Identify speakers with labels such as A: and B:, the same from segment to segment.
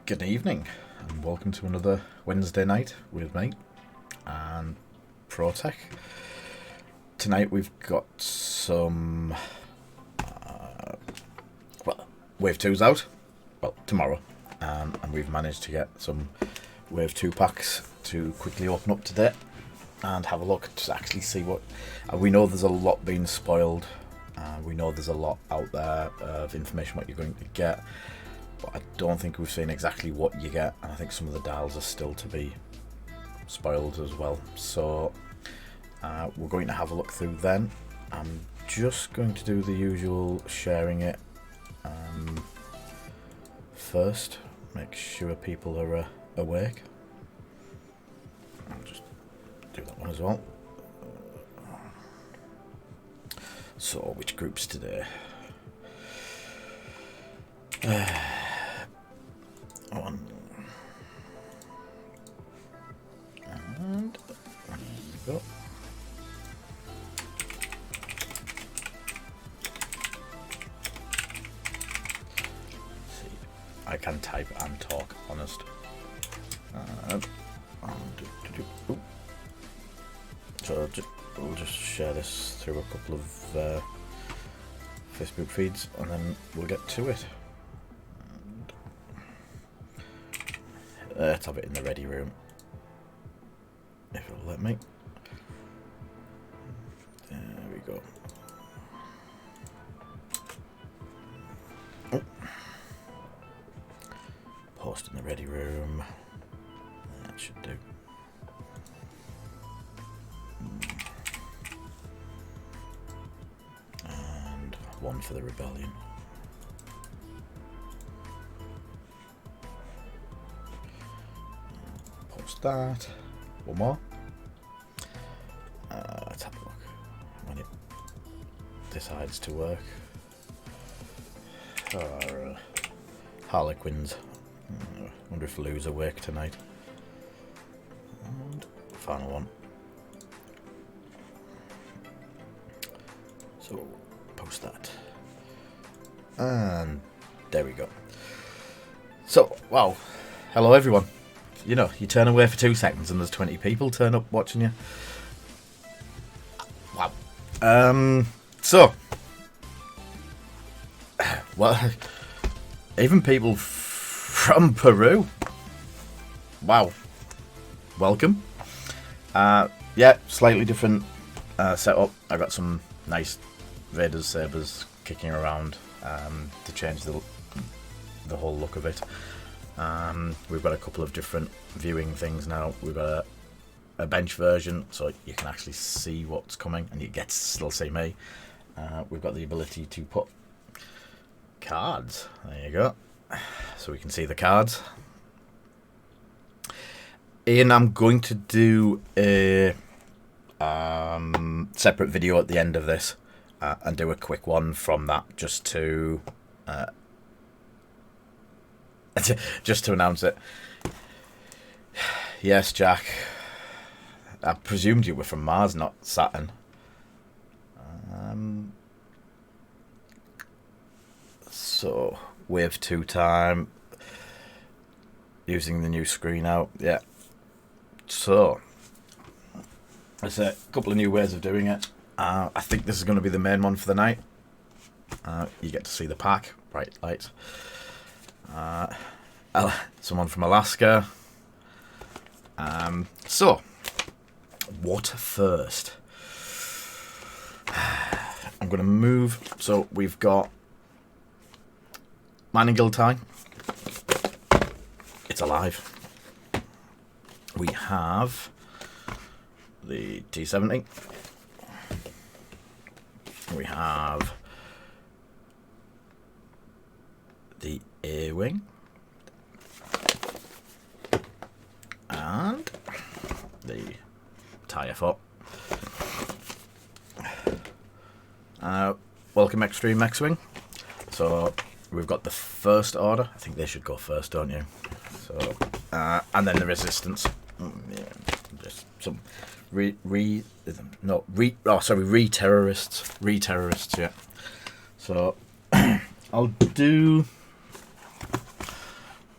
A: Good evening, and welcome to another Wednesday night with me and ProTech. Tonight we've got some, Wave 2's out, tomorrow, and we've managed to get some Wave 2 packs to quickly open up today and have a look to actually see what... we know there's a lot being spoiled, we know there's a lot out there of information what you're going to get, but I don't think we've seen exactly what you get, and I think some of the dials are still to be spoiled as well. So we're going to have a look through then. I'm just going to do the usual sharing it first, make sure people are awake. I'll just do that one as well. So which groups today? One. And there we go. See, I can type and talk, honest. So we'll just share this through a couple of Facebook feeds, and then we'll get to it. Let's have it in the ready room, if it'll let me. There we go. Oh. Post in the ready room. That should do. And one for the rebellion. That one more. Let's have a look when it decides to work. Harlequins. Wonder if Lou's awake tonight. And final one. So post that, and there we go. So wow, hello everyone. You know, you turn away for 2 seconds and there's 20 people turn up watching you. Wow. So, well, even people from Peru. Wow. Welcome. Yeah, slightly different setup. I got some nice Raiders sabers kicking around to change the whole look of it. We've got a couple of different viewing things now. We've got a bench version, so you can actually see what's coming, and you get to still see me. We've got the ability to put cards. There you go. So we can see the cards. And I'm going to do a separate video at the end of this and do a quick one from that, just to announce it. Yes, Jack. I presumed you were from Mars, not Saturn. So, Wave 2 time. Using the new screen out. Yeah. So, there's a couple of new ways of doing it. I think this is going to be the main one for the night. You get to see the pack. Bright lights. Someone from Alaska. So, what first? I'm going to move. So, we've got Mining Tie. It's alive. We have the T70. We have the A-Wing. And the TIE F4. Welcome Extreme X-Wing. So we've got the First Order. I think they should go first, don't you? So and then the Resistance. Yeah, just some re-terrorists, yeah. So I'll do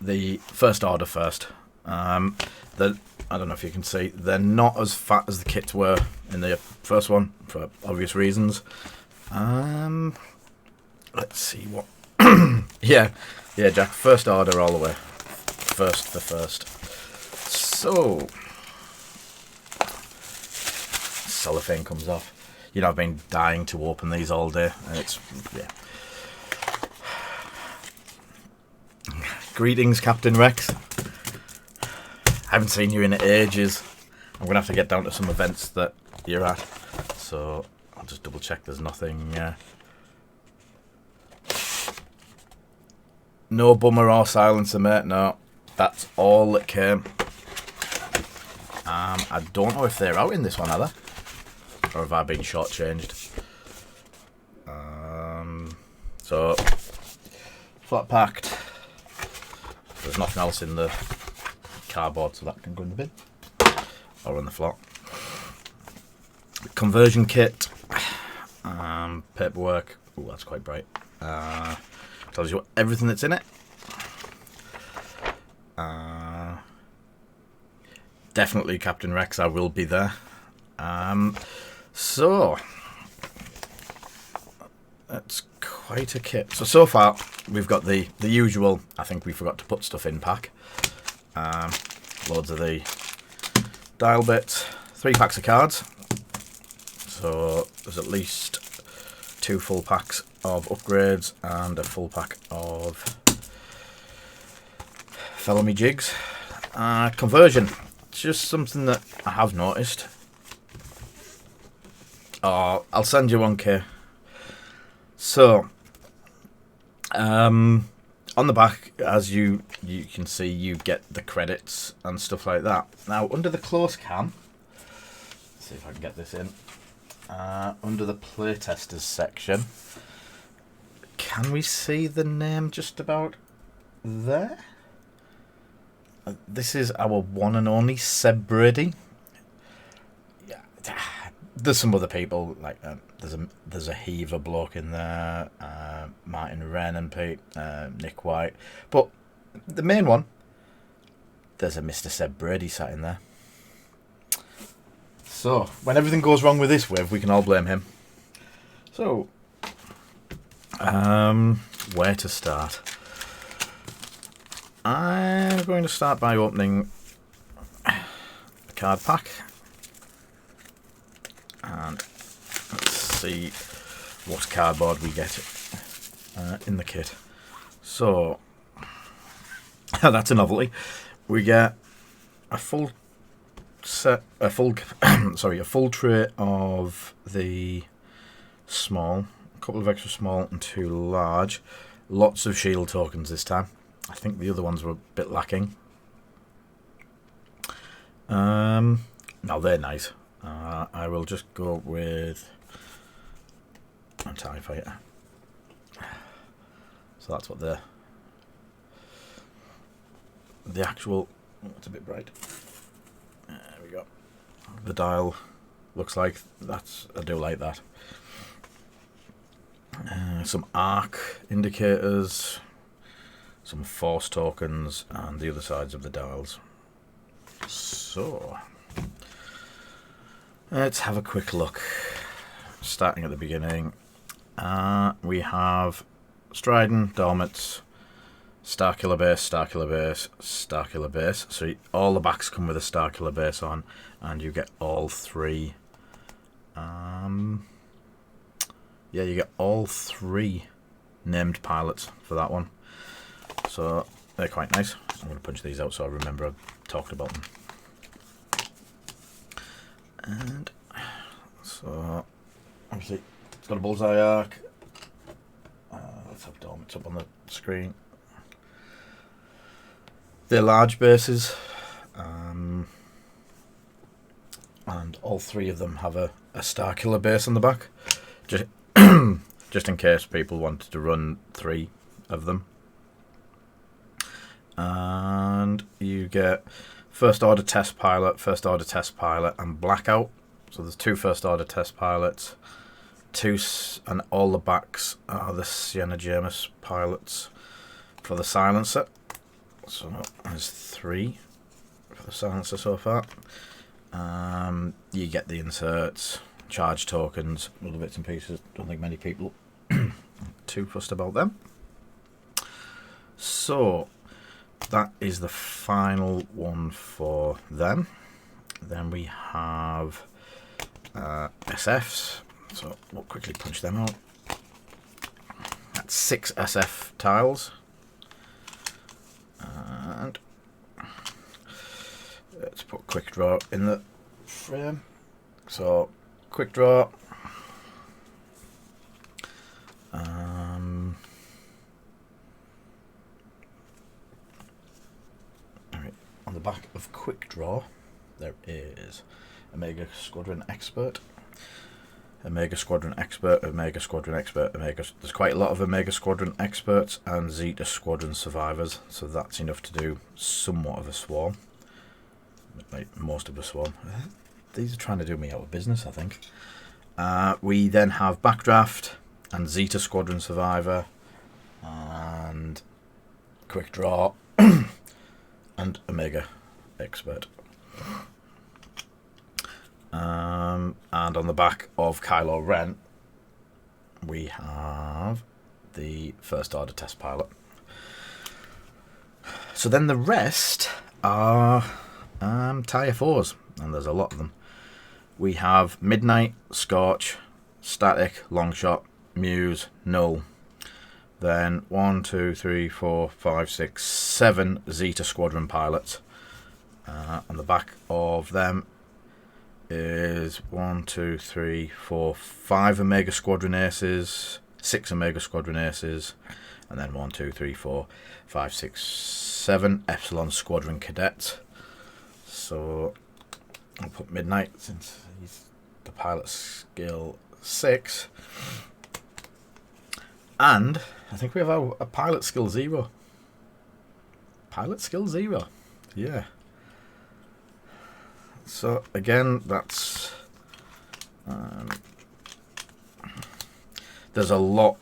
A: the first order first. I don't know if you can see, they're not as fat as the kits were in the first one for obvious reasons. Let's see what. yeah, Jack. First order all the way. First. So, cellophane comes off. You know, I've been dying to open these all day, and it's Greetings, Captain Rex. I haven't seen you in ages. I'm gonna have to get down to some events that you're at, so I'll just double check there's nothing. No bummer or silencer, mate. No, that's all that came. I don't know if they're out in this one, are they? Or have I been shortchanged? So, flat packed. There's nothing else in the cardboard, so that can go in the bin. Or on the floor. Conversion kit. Paperwork. Oh, that's quite bright. Tells you everything that's in it. Definitely Captain Rex, I will be there. So that's quite a kit. So far we've got the usual, I think we forgot to put stuff in pack. Loads of the dial bits, 3 packs of cards. So there's at least 2 full packs of upgrades and a full pack of Follow Me Jigs. Conversion, just something that I have noticed. Oh, I'll send you 1K. So, on the back, as you can see, you get the credits and stuff like that. Now, under the close cam, let's see if I can get this in. Under the playtesters section, can we see the name just about there? This is our one and only THBD. Yeah, there's some other people like there's a Heaver bloke in there, Martin Wren and Pete, Nick White, but the main one, there's a Mr. THBD sat in there. So when everything goes wrong with this wave, we can all blame him. So, where to start? I'm going to start by opening a card pack. And let's see what cardboard we get in the kit. So, that's a novelty. We get a full set, a full tray of the small, a couple of extra small and 2 large. Lots of shield tokens this time. I think the other ones were a bit lacking. Now they're nice. I will just go with a TIE Fighter. So that's what the actual. Oh, it's a bit bright. There we go. The dial looks like. I do like that. Some arc indicators, some force tokens, and the other sides of the dials. So let's have a quick look. Starting at the beginning, we have Stridon, Dormits, Starkiller Base, Starkiller Base, Starkiller Base. So all the backs come with a Starkiller Base on, and you get all 3. Yeah, you get all 3 named pilots for that one. So they're quite nice. I'm going to punch these out so I remember I talked about them. And so obviously it's got a bullseye arc. Let's have Dormits up on the screen. They're large bases, and all 3 of them have a Starkiller base on the back, just in case people wanted to run 3 of them. And you get first order test pilot, and blackout. So there's 2 first order test pilots, 2, and all the backs are the Sienna Jameis pilots for the silencer. So there's 3 for the silencer so far. You get the inserts, charge tokens, other bits and pieces. Don't think many people are too fussed about them. So that is the final one for them. Then we have SFs. So we'll quickly punch them out. That's 6 SF tiles. And let's put quick draw in the frame. So quick draw. Alright, on the back of quick draw there is Omega Squadron Expert. Omega Squadron Expert, Omega Squadron Expert, Omega. There's quite a lot of Omega Squadron Experts and Zeta Squadron Survivors, so that's enough to do somewhat of a swarm. Like most of a swarm. These are trying to do me out of business, I think. We then have Backdraft and Zeta Squadron Survivor and Quick Draw and Omega Expert. And on the back of Kylo Ren, we have the First Order Test Pilot. So then the rest are TIE-4s, and there's a lot of them. We have Midnight, Scorch, Static, Longshot, Muse, Null. Then 1, 2, 3, 4, 5, 6, 7 Zeta Squadron pilots. On the back of them is 1, 2, 3, 4, 5 Omega Squadron Aces, 6 Omega Squadron Aces, and then 1, 2, 3, 4, 5, 6, 7 Epsilon Squadron Cadets. So I'll put Midnight since he's the pilot skill 6. And I think we have a pilot skill 0. Pilot skill 0. Yeah. So again, that's there's a lot.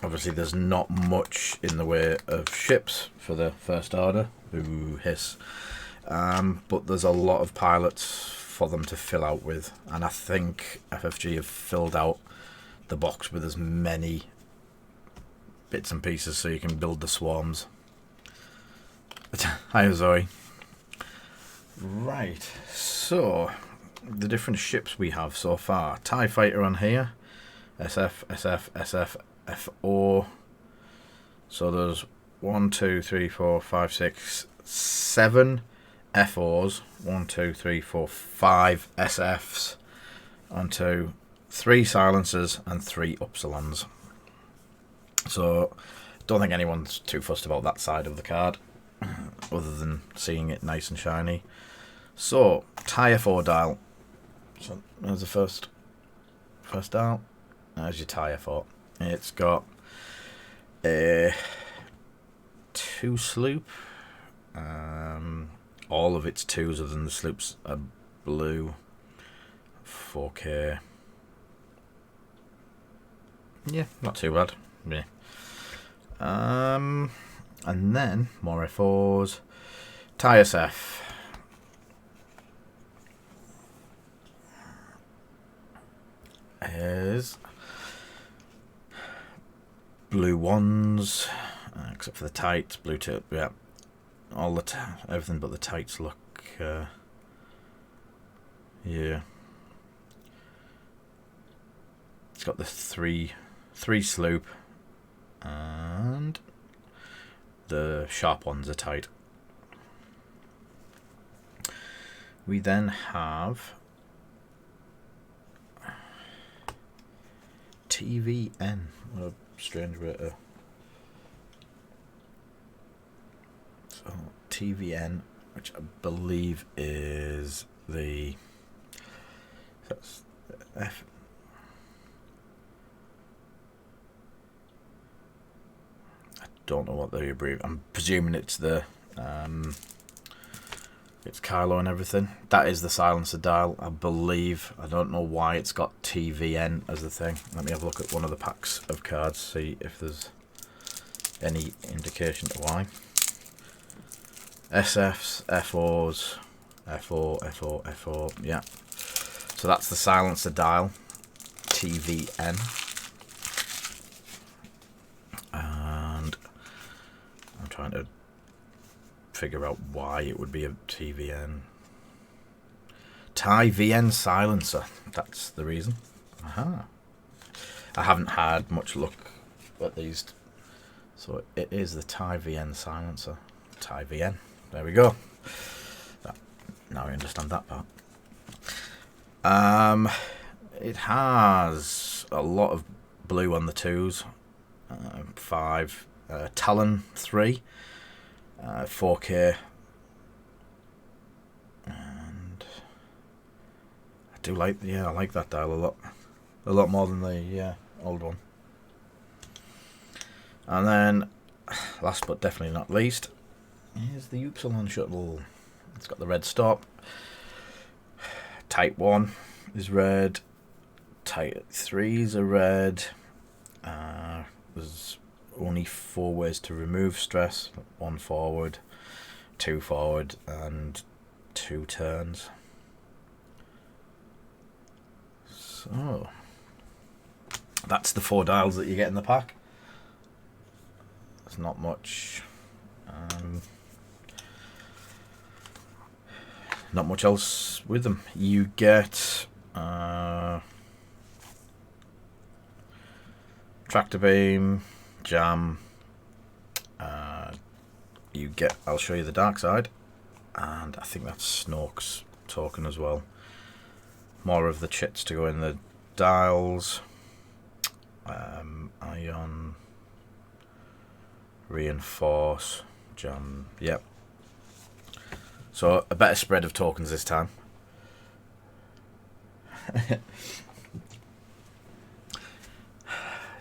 A: Obviously, there's not much in the way of ships for the First Order. Ooh, hiss. But there's a lot of pilots for them to fill out with, and I think FFG have filled out the box with as many bits and pieces so you can build the swarms. Hi, Zoe. Right, so the different ships we have so far. TIE Fighter on here, SF, SF, SF, FO. So there's 1, 2, 3, 4, 5, 6, 7 FOs, 1, 2, 3, 4, 5 SFs, onto 3 silencers and 3 Upsilons. So don't think anyone's too fussed about that side of the card, other than seeing it nice and shiny. So TIE FO dial. So there's the first dial. There's your TIE FO. It's got a 2 sloop. All of its 2s other than the sloops are blue. 4K. Yeah, not too bad. Yeah. And then more FOs. TIE SF. Is blue ones, except for the tights. Blue tip, yeah. All the everything but the tights look, yeah. It's got the three sloop, and the sharp ones are tight. We then have TVN. What a strange way to. So TVN, which I believe is the. That's F. I don't know what they abbreviate. I'm presuming it's the. It's Kylo and everything. That is the silencer dial, I believe. I don't know why it's got TVN as the thing. Let me have a look at one of the packs of cards, see if there's any indication to why. SFs, FOs, FO, FO, FO, yeah. So that's the silencer dial, TVN. And I'm trying to figure out why it would be a TVN. TVN silencer, that's the reason. Aha. I haven't had much luck at these. So it is the TVN silencer. TVN. There we go. Now I understand that part. It has a lot of blue on the 2s. 5. Talon 3. 4K. And I do like, yeah, I like that dial a lot. A lot more than the old one. And then, last but definitely not least, here's the Ikson shuttle. It's got the red stop. Type 1 is red. Type 3s are red. There's only 4 ways to remove stress. 1 forward, 2 forward, and 2 turns. So, that's the 4 dials that you get in the pack. There's not much. Not much else with them. You get tractor beam, jam. You get. I'll show you the dark side, and I think that's Snork's token as well. More of the chits to go in the dials. Ion, reinforce, jam. Yep. So a better spread of tokens this time.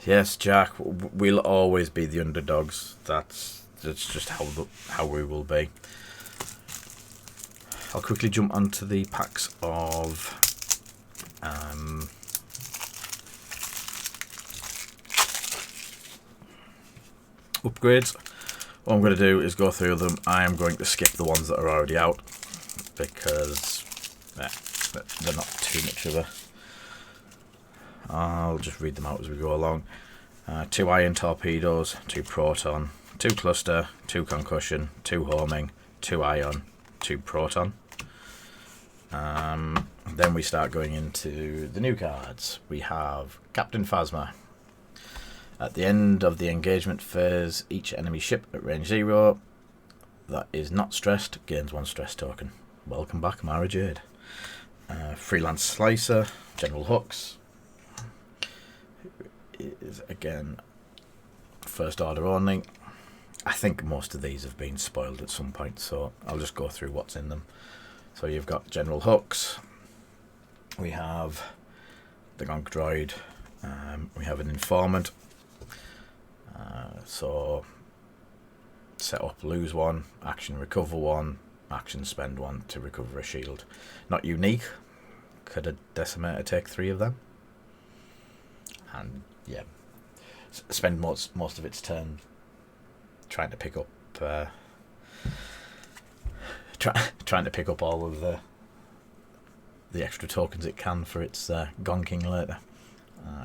A: Yes, Jack. We'll always be the underdogs. That's just how we will be. I'll quickly jump onto the packs of upgrades. What I'm going to do is go through them. I am going to skip the ones that are already out because they're not too much of a... I'll just read them out as we go along. 2 ion torpedoes, 2 proton, 2 cluster, 2 concussion, 2 homing, 2 ion, 2 proton. Then we start going into the new cards. We have Captain Phasma. At the end of the engagement phase, each enemy ship at range 0 that is not stressed gains 1 stress token. Welcome back, Mara Jade. Freelance Slicer, General Hooks. Is again first order only. I think most of these have been spoiled at some point, so I'll just go through what's in them. So you've got General Hooks. We have the Gonk Droid. We have an Informant. So set up, lose 1, action recover 1, action spend 1 to recover a shield. Not unique. Could a Decimator take 3 of them? And yeah, spend most of its turn trying to pick up trying to pick up all of the extra tokens it can for its gonking later.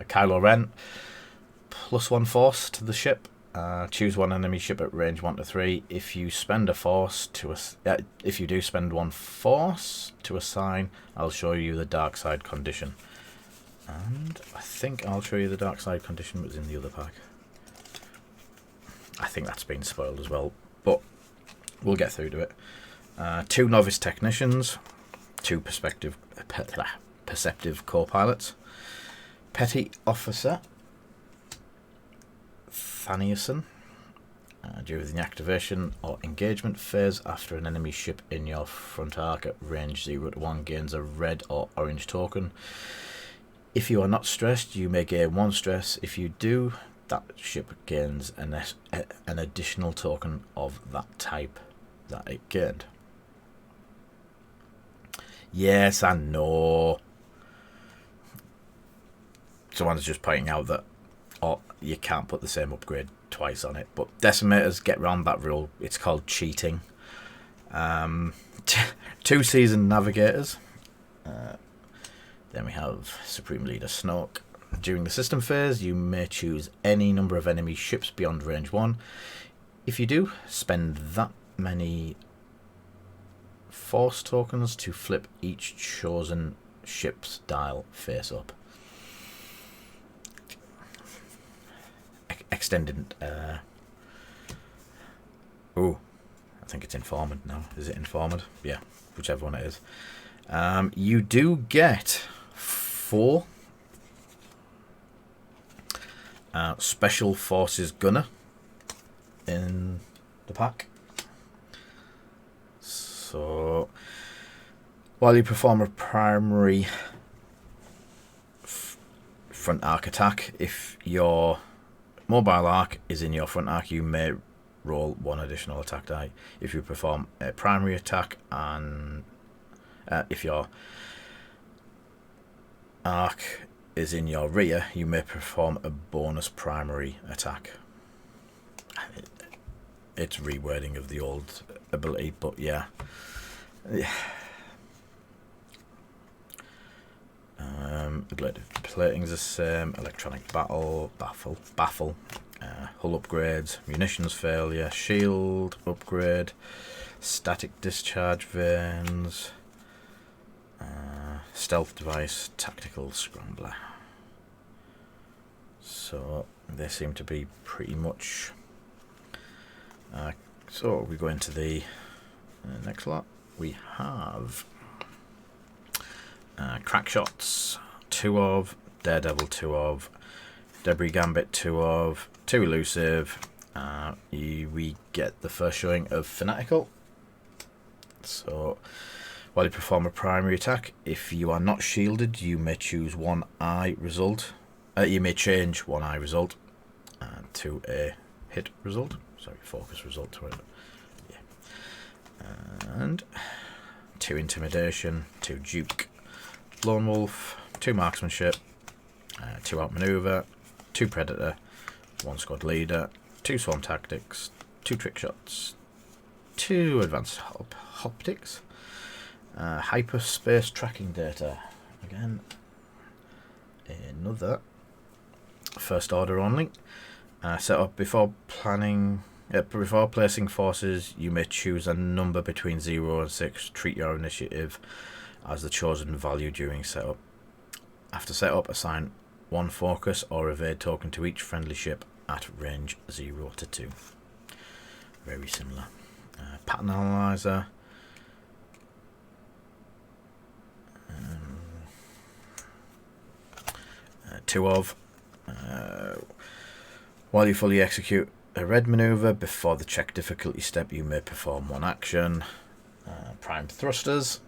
A: Kylo Ren, +1 force to the ship. Choose 1 enemy ship at range 1 to 3. If you spend a force to if you do spend 1 force to assign, I'll show you the dark side condition. And I think I'll show you the dark side condition was in the other pack. I think that's been spoiled as well, but we'll get through to it. 2 novice technicians, 2 perceptive co-pilots, petty officer Thaniason. During the activation or engagement phase after an enemy ship in your front arc at range 0 to 1 gains a red or orange token. If you are not stressed, you may gain 1 stress. If you do, that ship gains an additional token of that type that it gained. Yes, I know. Someone's just pointing out that you can't put the same upgrade twice on it. But Decimators get around that rule. It's called cheating. 2 seasoned navigators. Then we have Supreme Leader Snoke. During the system phase, you may choose any number of enemy ships beyond range 1. If you do, spend that many force tokens to flip each chosen ship's dial face up. Extended. I think it's Informed now. Is it Informed? Yeah, whichever one it is. You do get 4 Special Forces Gunner in the pack. So while you perform a primary front arc attack, if your mobile arc is in your front arc, you may roll 1 additional attack die. If you perform a primary attack, and if your arc is in your rear, you may perform a bonus primary attack. It's rewording of the old ability, but yeah. Ablative plating's the same. Electronic baffle, hull upgrades, munitions failure, shield upgrade, static discharge vanes, stealth device, tactical scrambler. So they seem to be pretty much. So we go into the next lot. We have crack shots, 2 of, Daredevil 2 of, Debris Gambit 2 of, 2 elusive. We get the first showing of Fanatical. So while you perform a primary attack, if you are not shielded, you may choose 1 eye result. You may change 1 eye result to a hit result. Sorry, focus result to it. Yeah. And 2 intimidation, 2 juke, lone wolf, 2 marksmanship, 2 outmaneuver, 2 predator, 1 squad leader, 2 swarm tactics, 2 trick shots, 2 advanced optics, hyperspace tracking data. Again, another first order only. Set up before placing forces, you may choose a number between 0 and 6. Treat your initiative as the chosen value during setup. After setup, assign 1 focus or evade token to each friendly ship at range 0 to 2. Very similar. Pattern analyzer. 2 of. While you fully execute a red maneuver before the check difficulty step, you may perform 1 action. Primed thrusters,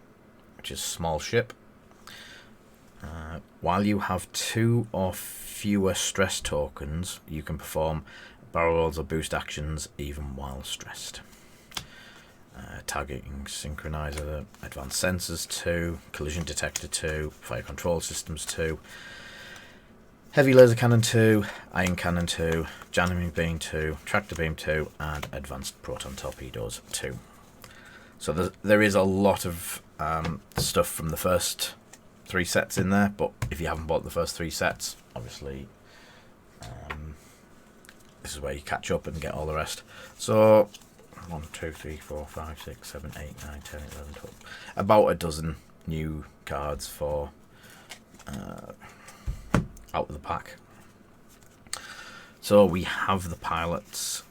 A: which is small ship. While you have 2 or fewer stress tokens, you can perform barrel rolls or boost actions even while stressed. Targeting synchronizer, advanced sensors 2, collision detector 2, fire control systems 2, heavy laser cannon 2, iron cannon 2, jamming beam 2, tractor beam 2, and advanced proton torpedoes 2. So there is a lot of stuff from the first 3 sets in there, but if you haven't bought the first 3 sets, obviously this is where you catch up and get all the rest. So 1, 2, 3, 4, 5, 6, 7, 8, 9, 10, 11, 12. About a dozen new cards for out of the pack. So we have the pilots,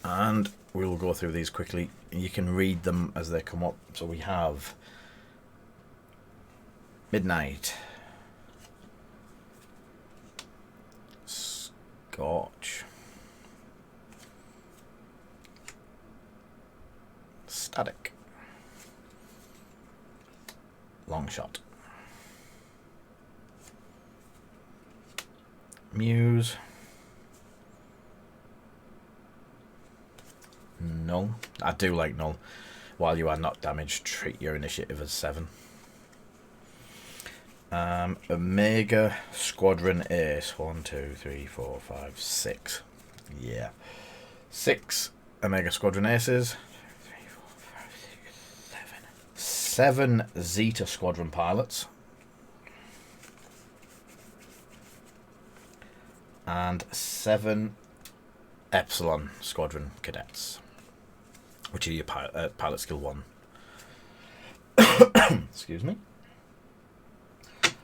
A: and we'll go through these quickly. You can read them as they come up. So we have Midnight, Scorch, Static, Longshot, Muse, Null. I do like Null. While you are not damaged, treat your initiative as 7. Omega Squadron Ace. 1, 2, 3, 4, 5, 6. Yeah. 6 Omega Squadron Aces. 3, 4, 7 Zeta Squadron pilots. And 7 Epsilon Squadron cadets, which are your pilot skill 1. Excuse me.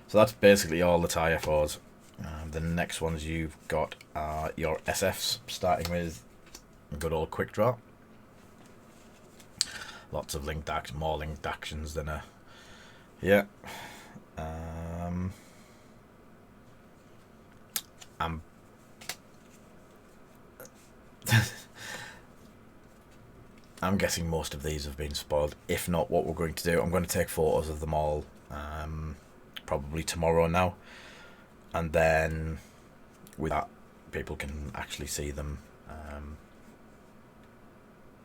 A: So that's basically all the TIE-4s. The next ones you've got are your SFs, starting with good old quick draw. Lots of linked action, more linked actions than a... Yeah. I'm guessing most of these have been spoiled. If not, what we're going to do, I'm going to take photos of them all, probably tomorrow now, and then with that, people can actually see them,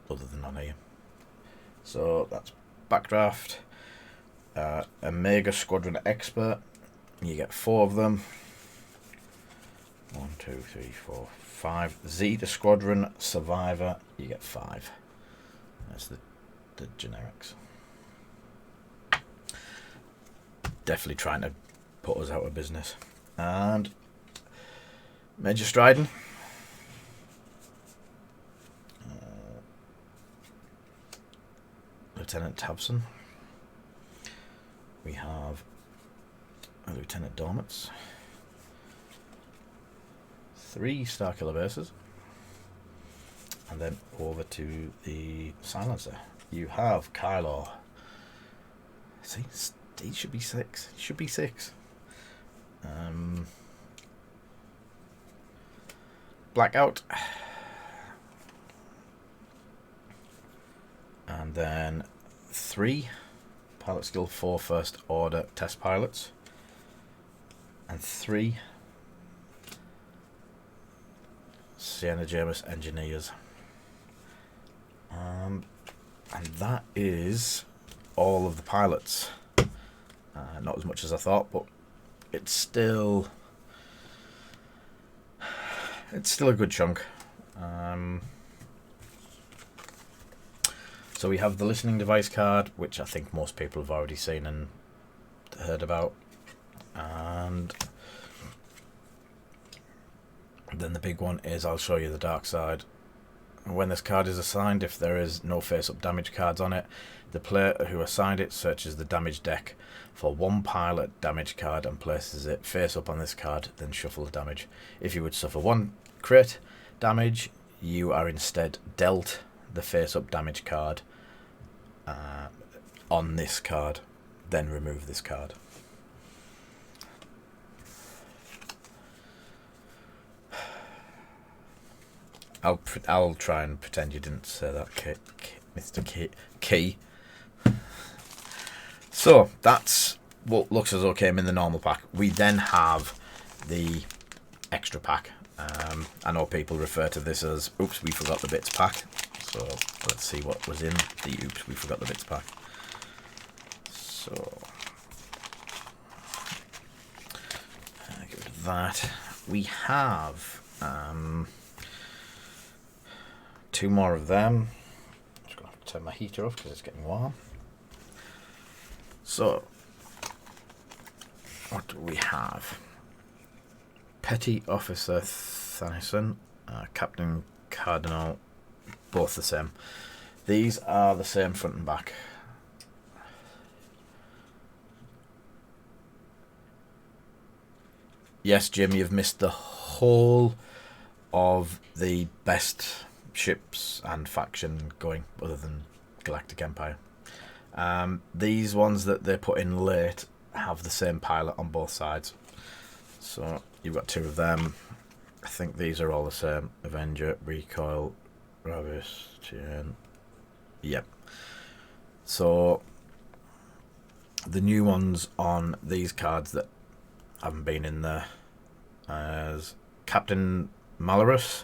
A: other than on here. So that's Backdraft. Omega Squadron Expert. You get 4 of them. 1, 2, 3, 4, 5. Zeta Squadron Survivor. You get 5. That's the generics. Definitely trying to put us out of business. And Major Stridon. Lieutenant Tabson. We have Lieutenant Dormits. 3 Starkiller bases. And then over to the Silencer. You have Kylo. See, he should be 6. He should be 6. Blackout. And then 3 pilot skill 4 first order test pilots. And 3 Sienna Jameis engineers. And that is all of the pilots. Not as much as I thought, but it's still a good chunk. So we have the listening device card, which I think most people have already seen and heard about, and then the big one is I'll show you the dark side. When this card is assigned, if there is no face-up damage cards on it, the player who assigned it searches the damage deck for 1 pilot damage card and places it face-up on this card, then shuffle the damage. If you would suffer 1 crit damage, you are instead dealt the face-up damage card on this card, then remove this card. I'll try and pretend you didn't say that, Mr. Key. So that's what looks as though came in the normal pack. We then have the extra pack. I know people refer to this as "Oops, we forgot the bits" pack. So let's see what was in the "Oops, we forgot the bits" pack. So get rid of that. We have 2 more of them. I'm just going to have to turn my heater off because it's getting warm. So, what do we have? Petty Officer Thanison, Captain Cardinal, both the same. These are the same front and back. Yes, Jim, you've missed the whole of the best ships and faction going, other than Galactic Empire. These ones that they put in late have the same pilot on both sides. So you've got 2 of them. I think these are all the same. Avenger, Recoil, Ravis, Tien. Yep. So the new ones on these cards that haven't been in there as Captain Malorus,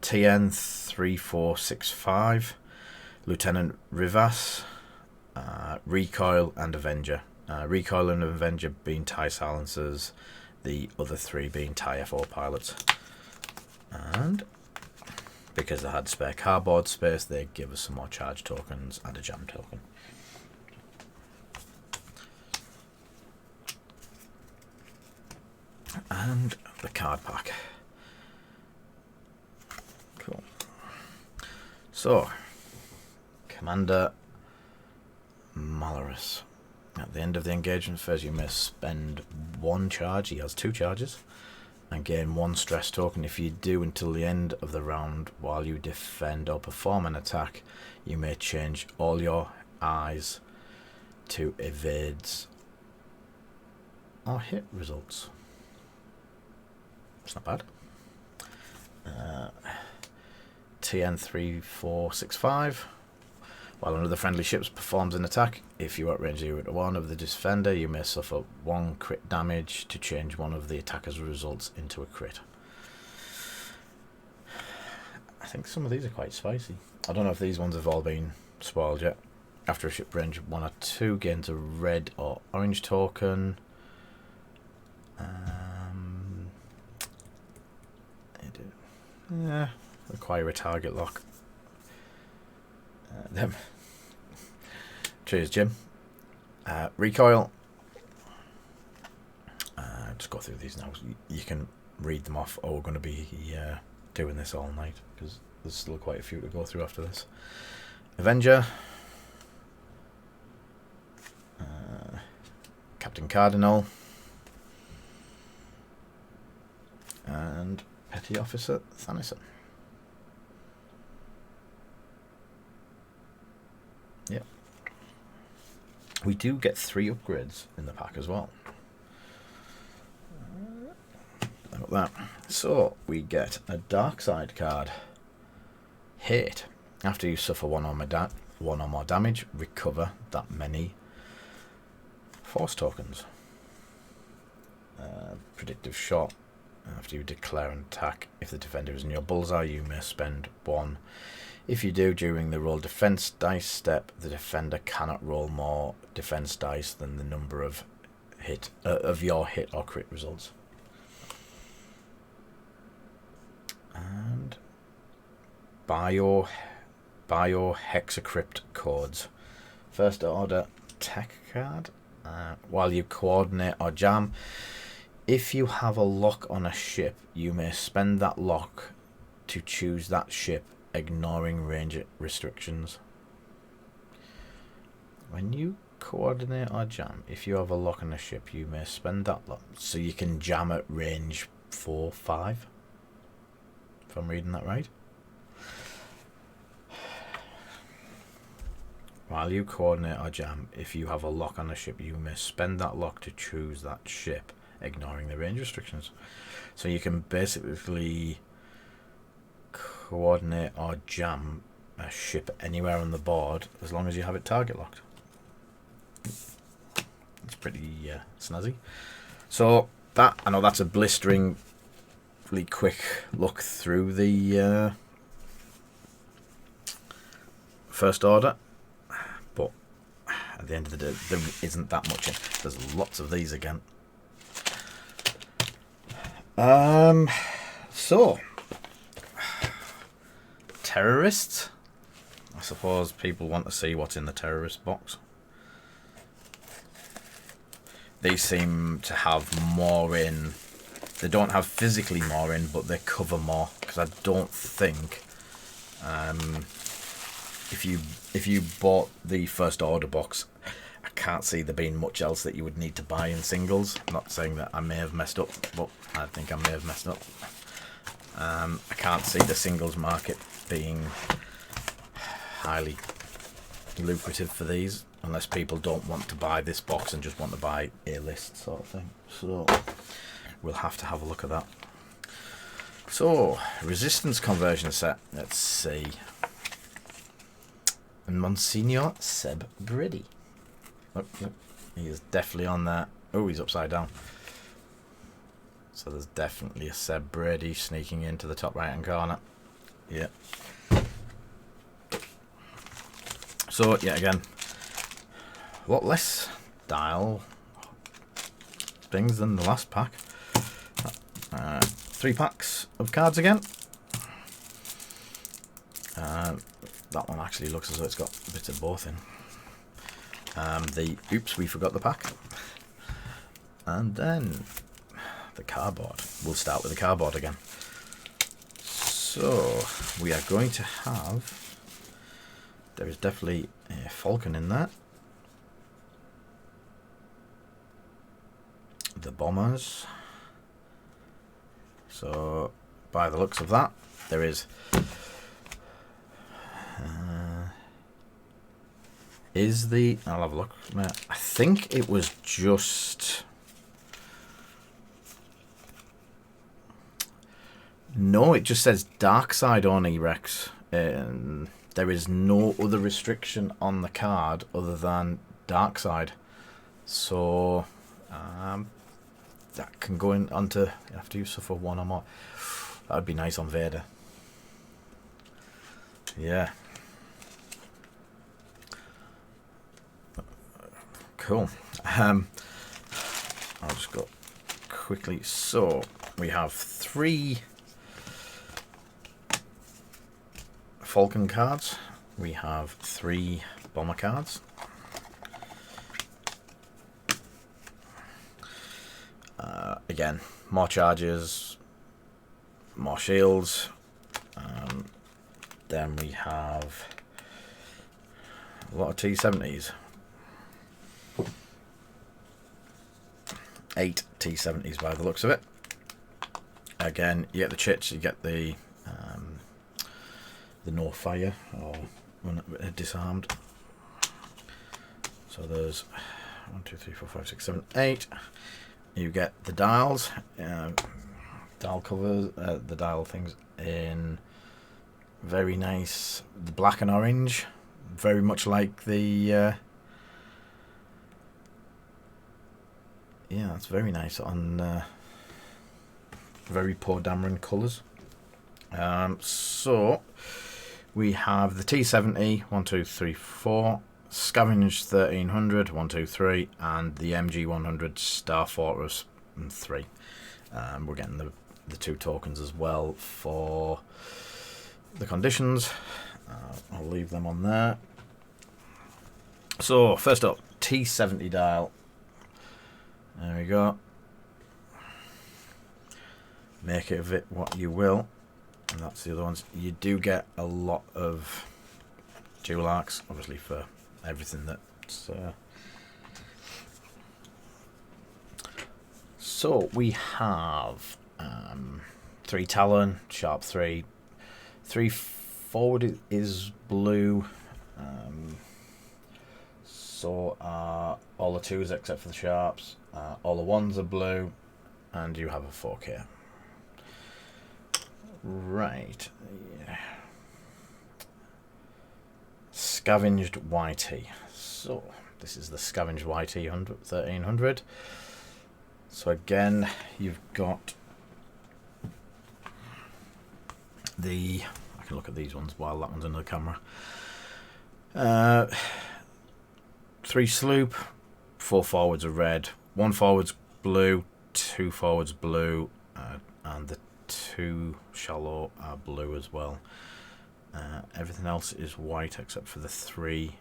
A: TN 3465, Lieutenant Rivas, Recoil and Avenger. Recoil and Avenger being TIE silencers, the other 3 being TIE F4 pilots. And because they had spare cardboard space, they give us some more charge tokens and a jam token. And the card pack. Cool. So, Commander Malorus. At the end of the engagement phase, you may spend 1 charge. He has 2 charges. And gain 1 stress token. If you do until the end of the round, while you defend or perform an attack, you may change all your eyes to evades or hit results. It's not bad. TN3465. While one of the friendly ships performs an attack, if you outrange 0 to 1 of the defender, you may suffer 1 crit damage to change one of the attacker's results into a crit. I think some of these are quite spicy. I don't know if these ones have all been spoiled yet. After a ship range 1 or 2 gains a red or orange token. Yeah, require a target lock. Them. Cheers, Jim. Recoil. Just go through these now. You can read them off. Oh, we're going to be doing this all night because there's still quite a few to go through after this. Avenger. Captain Cardinal. And Petty Officer Thanison. Yep. We do get 3 upgrades in the pack as well. How about that? So we get a Dark Side card. Hate. After you suffer 1 or more damage, recover that many force tokens. Predictive Shot. After you declare an attack, if the defender is in your bullseye, you may spend 1. If you do, during the roll defense dice step, the defender cannot roll more defense dice than the number of your hit or crit results. And Biohexacrypt codes. First order tech card. While you coordinate or jam, if you have a lock on a ship, you may spend that lock to choose that ship, ignoring range restrictions. When you coordinate or jam, if you have a lock on a ship, you may spend that lock. So you can jam at range 4, 5. If I'm reading that right. While you coordinate or jam, if you have a lock on a ship, you may spend that lock to choose that ship, ignoring the range restrictions. So you can basically coordinate or jam a ship anywhere on the board as long as you have it target locked. It's pretty snazzy. So that, I know that's a blisteringly quick look through the first order, but at the end of the day there isn't that much in. There's lots of these again. So terrorists. I suppose people want to see what's in the terrorist box. They seem to have more in. They don't have physically more in, but they cover more, because I don't think if you bought the first order box, I can't see there being much else that you would need to buy in singles. I'm not saying that I may have messed up, but I think I may have messed up. I can't see the singles market being highly lucrative for these, unless people don't want to buy this box and just want to buy a list sort of thing. So we'll have to have a look at that. So resistance conversion set. Let's see. And Monsignor Seb Brady. Oh, yep. He is definitely on there. Oh, he's upside down. So there's definitely a Seb Brady sneaking into the top right hand corner. Yeah. So yeah, again, a lot less dial things than the last pack. 3 packs of cards again. That one actually looks as though it's got bits of both in. Oops, we forgot the pack. And then the cardboard. We'll start with the cardboard again. So we are going to have, there is definitely a falcon in there. The bombers. So by the looks of that, there is I'll have a look. I think it was just, no, it just says dark side only, Rex. There is no other restriction on the card other than dark side. So that can go in onto, you have to suffer one or more. That would be nice on Vader. Yeah. Cool. I'll just go quickly. So we have 3 Falcon cards. We have 3 Bomber cards. Again, more charges, more shields. Then we have a lot of T70s. 8 T70s by the looks of it. Again, you get the chits, you get the no fire or when disarmed. So there's 1, 2, 3, 4, 5, 6, 7, 8. You get the dials, dial covers, the dial things in very nice, the black and orange, very much like the yeah, it's very nice on very Poe Dameron colours. So we have the T70, 1, 2, 3, 4, Scavenge 1300, 1, 2, 3, and the MG100 Star Fortress 3. We're getting the 2 tokens as well for the conditions. I'll leave them on there. So first up, T70 dial. There we go. Make it of it what you will. And that's the other ones. You do get a lot of dual arcs, obviously, for everything that's so we have 3 Talon, sharp 3 forward is blue, so are all the 2s except for the sharps, all the 1s are blue, and you have a 4K. Right, yeah. Scavenged YT. So this is the Scavenged YT 1300. So again, you've got the, I can look at these ones while that one's under the camera. 3 sloop, 4 forwards are red, 1 forward's blue, 2 forwards blue, and the 2 shallow are blue as well. Everything else is white except for the 3.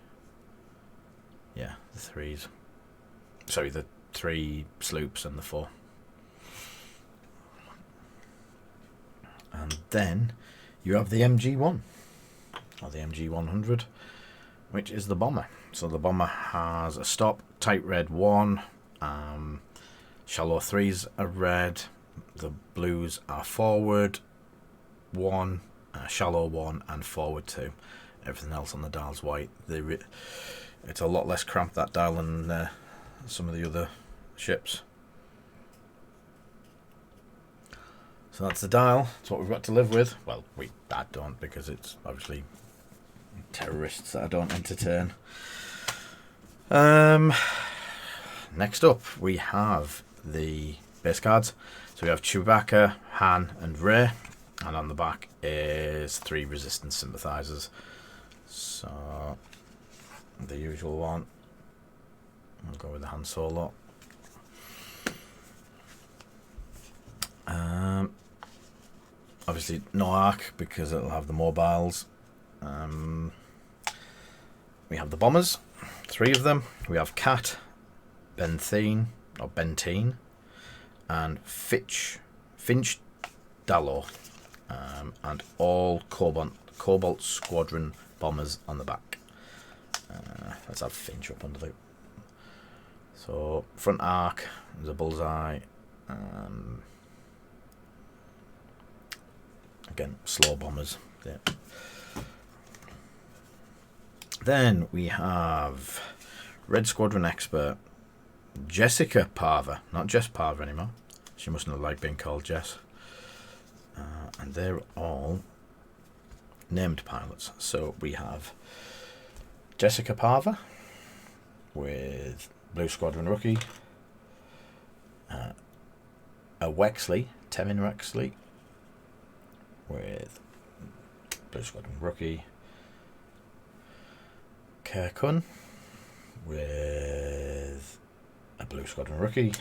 A: Yeah, the 3s. Sorry, the 3 sloops and the 4. And then you have the MG1 or the MG100, which is the bomber. So the bomber has a stop, tight red 1, shallow 3s are red, the blues are forward 1, shallow 1, and forward 2. Everything else on the dial's white. It's a lot less cramped, that dial, than some of the other ships. So that's the dial. That's what we've got to live with. Well, I don't, because it's obviously terrorists that I don't entertain. Next up, we have the base cards. So we have Chewbacca, Han, and Rey. And on the back is 3 resistance sympathizers. So the usual one. I'll go with the Han Solo. Obviously no arc because it'll have the mobiles. We have the bombers, 3 of them. We have Cat, Bentine, and Finch Dallo, and all Cobalt Squadron bombers on the back. Let's have Finch up under the. So front arc, there's a bullseye. Again, slow bombers. Yeah. Then we have Red Squadron Expert Jessica Parver, not Jess Parver anymore. She mustn't have liked being called Jess. And they're all named pilots. So we have Jessica Parver with Blue Squadron Rookie, a Wexley, Temin Wexley with Blue Squadron Rookie, Kirkun with a Blue Squadron Rookie.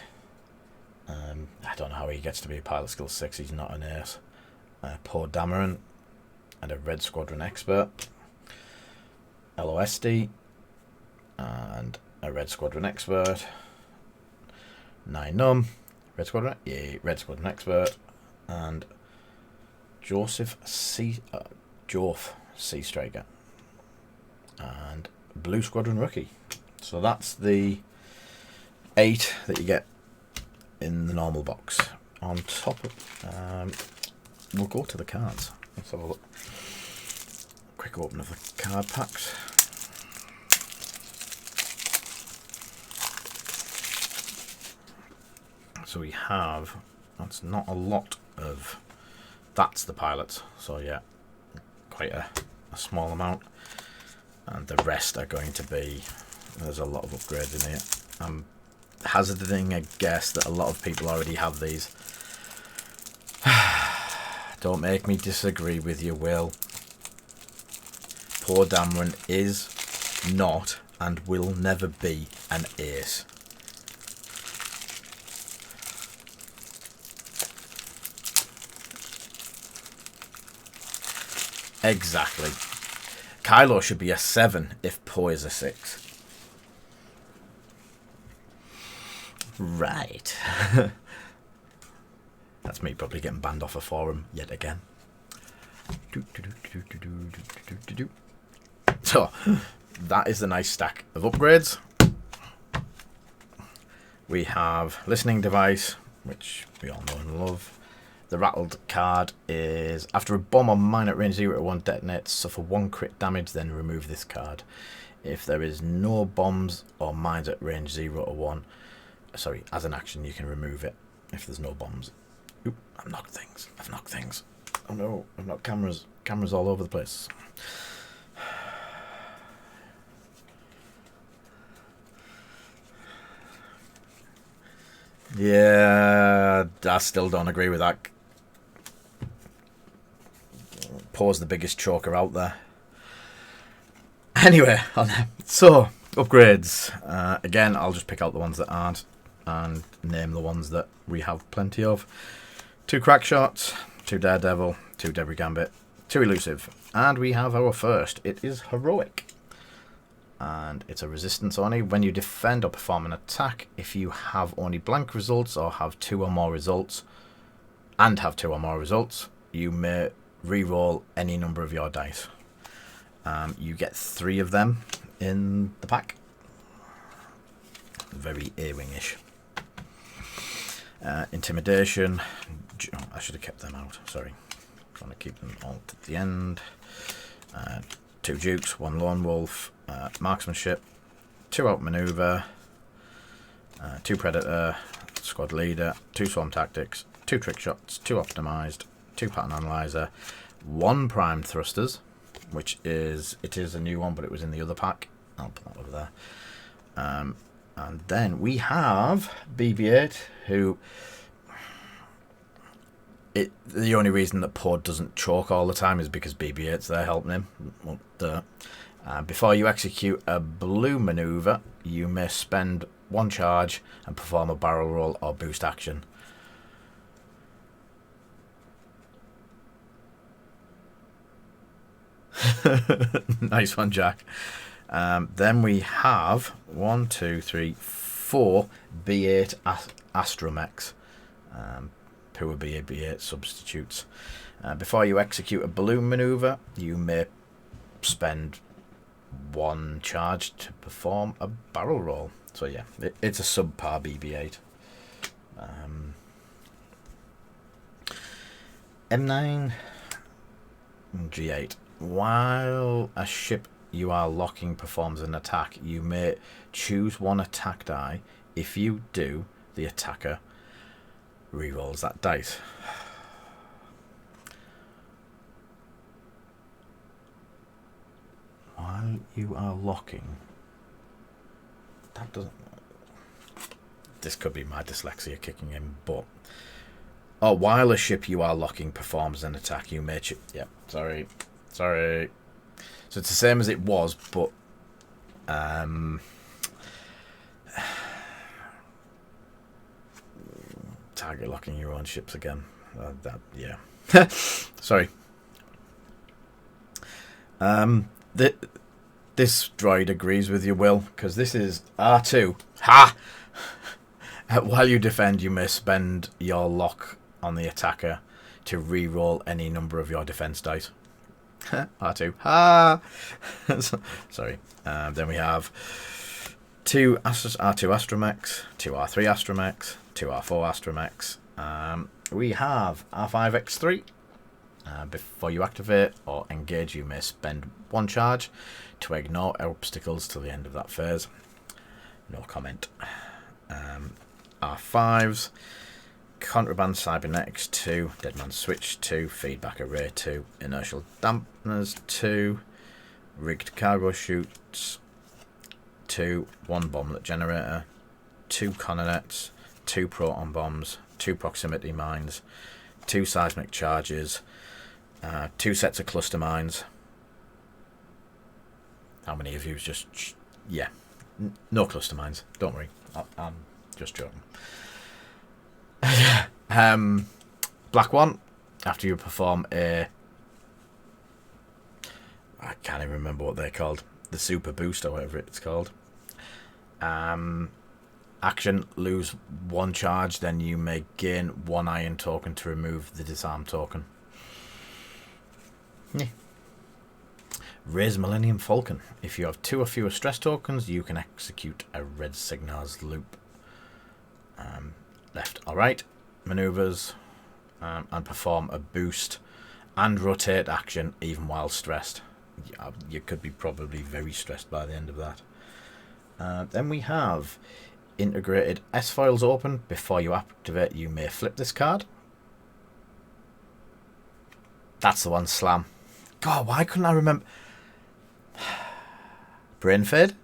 A: I don't know how he gets to be a pilot skill 6, he's not an ace. Poor Dameron and a Red Squadron Expert, LOSD and a Red Squadron Expert, Num, Red Squadron Expert, and Joseph Joff Sea Striker and Blue Squadron Rookie. So that's the 8 that you get in the normal box. On top of, we'll go to the cards. Let's have a look. Quick open of the card packs. So we have, that's not a lot of, that's the pilots. So yeah, quite a small amount. And the rest are going to be, there's a lot of upgrades in here. I'm hazarding a guess that a lot of people already have these. Don't make me disagree with you, Will. Poor Dameron is not and will never be an ace. Exactly. Kylo should be a 7 if Poe is a 6. Right. That's me probably getting banned off a forum yet again. So, that is the nice stack of upgrades. We have listening device, which we all know and love. The rattled card is, after a bomb or mine at range 0 to 1 detonates, suffer 1 crit damage, then remove this card. If there is no bombs or mines at range 0 to 1, sorry, as an action you can remove it if there's no bombs. Oop, I've knocked things. Oh no, I've knocked cameras all over the place. Yeah, I still don't agree with that. Poe's the biggest choker out there. Anyway, so upgrades. Again, I'll just pick out the ones that aren't and name the ones that we have plenty of. 2 crack shots, 2 daredevil, 2 debris gambit, 2 elusive, and we have our first. It is heroic, and it's a resistance only. When you defend or perform an attack, if you have only blank results or have 2 or more results, you may re-roll any number of your dice. You get 3 of them in the pack. Very A-wing-ish. Intimidation. Oh, I should have kept them out. Sorry. Trying to keep them all to the end. 2 dukes, 1 lone wolf. Marksmanship. 2 outmaneuver. 2 predator. Squad leader. 2 swarm tactics. 2 trick shots. 2 optimized. 2 pattern analyzer. 1 primed thrusters, which is, it is a new one, but it was in the other pack. I'll put that over there. And then we have BB-8, who, the only reason that Poe doesn't choke all the time is because BB-8's there helping him. Well, before you execute a blue maneuver, you may spend 1 charge and perform a barrel roll or boost action. Nice one, Jack. Then we have 1, 2, 3, 4 B8 Astromechs. Poor BB-8 substitutes. Before you execute a balloon maneuver, you may spend 1 charge to perform a barrel roll. So yeah, it's a subpar BB-8. M9 G8. While a ship you are locking performs an attack, you may choose 1 attack die. If you do, the attacker rerolls that dice. While you are locking, that doesn't. This could be my dyslexia kicking in, but while a ship you are locking performs an attack, you may. Yep, sorry. So it's the same as it was, but target locking your own ships again. Yeah. Sorry. This droid agrees with you, Will, because this is R2. Ha! While you defend, you may spend your lock on the attacker to re-roll any number of your defense dice. R2. Ha! Sorry. Then we have 2 R2 astromechs, 2 R3 astromechs, 2 R4 astromechs. We have R5X3. Before you activate or engage, you may spend 1 charge to ignore obstacles till the end of that phase. No comment. R5s, Contraband Cybernetics 2, Deadman Switch 2, Feedback Array 2, Inertial Dampeners 2, Rigged Cargo Chutes 2, 1 Bomblet Generator, 2 Connonets, 2 Proton Bombs, 2 Proximity Mines, 2 Seismic Charges, 2 sets of Cluster Mines. How many of you just... Yeah, no Cluster Mines, don't worry, I'm just joking. Black 1, after you perform a... I can't even remember what they're called. The Super Boost or whatever it's called. Action, lose 1 charge, then you may gain 1 iron token to remove the disarm token. Yeah. Raise Millennium Falcon. If you have 2 or fewer stress tokens, you can execute a red signals loop. Left or right maneuvers and perform a boost and rotate action even while stressed. You could be probably very stressed by the end of that. Then we have integrated S-Foils open. Before you activate, you may flip this card. That's the one, Slam. God, why couldn't I remember? Brain fade.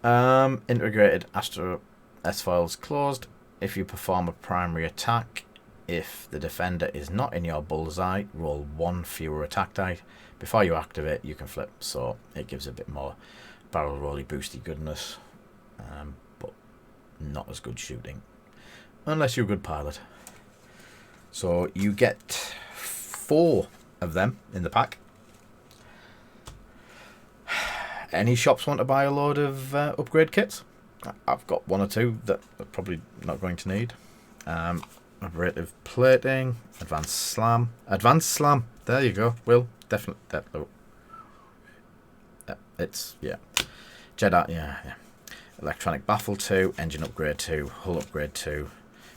A: Integrated Astro S-Foils closed. If you perform a primary attack, if the defender is not in your bullseye, roll 1 fewer attack die. Before you activate, you can flip, so it gives a bit more barrel rolly boosty goodness, but not as good shooting, unless you're a good pilot. So you get 4 of them in the pack. Any shops want to buy a load of upgrade kits? I've got 1 or 2 that I'm probably not going to need. Abrasive plating, advanced slam. There you go. Will definitely. It's Jedi. Yeah. Electronic baffle 2, engine upgrade 2, hull upgrade 2,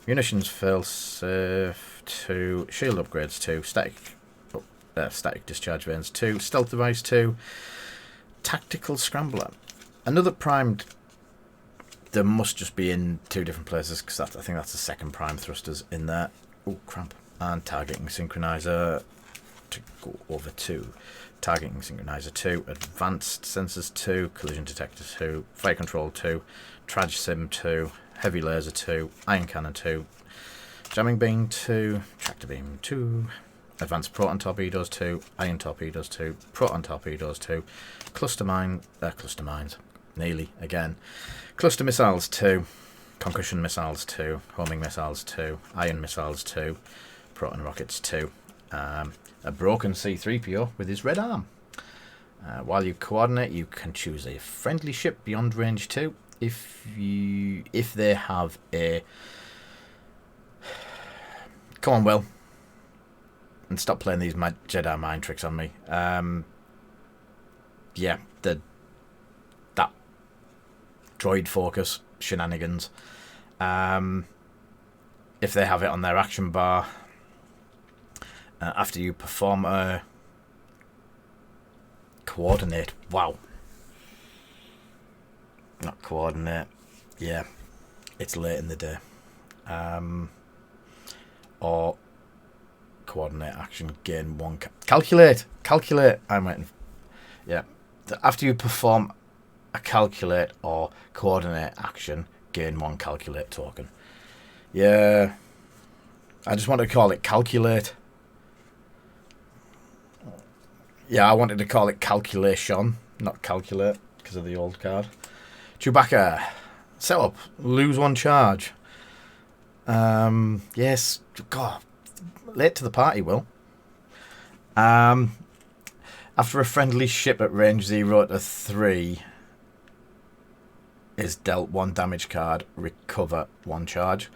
A: munitions fill safe 2, shield upgrades 2, static discharge vanes 2, stealth device 2, tactical scrambler. Another primed. There must just be in 2 different places because I think that's the second prime thrusters in there. Oh, cramp. And targeting synchronizer to go over 2. Targeting synchronizer 2, advanced sensors 2, collision detector 2, flight control 2, traj sim 2, heavy laser 2, iron cannon 2, jamming beam 2, tractor beam 2, advanced proton torpedoes 2, iron torpedoes 2, proton torpedoes 2, cluster mines, nearly again. Cluster missiles 2, concussion missiles 2, homing missiles 2, iron missiles 2, proton rockets 2, a broken C-3PO with his red arm. While you coordinate, you can choose a friendly ship beyond range 2 if they have a Come on, Will. And stop playing these Jedi mind tricks on me. Yeah, that droid focus shenanigans. If they have it on their action bar, after you perform a coordinate. Wow. Not coordinate. Yeah, it's late in the day. Or coordinate action, gain 1 calculate. I'm waiting. Yeah, after you perform a calculate or coordinate action, gain 1 calculate token. Yeah, I just wanted to call it calculate. Yeah, I wanted to call it calculation, not calculate, because of the old card. Chewbacca, set up, lose 1 charge. Yes, God, late to the party, Will. After a friendly ship at range 0 to 3 is dealt 1 damage card, recover 1 charge.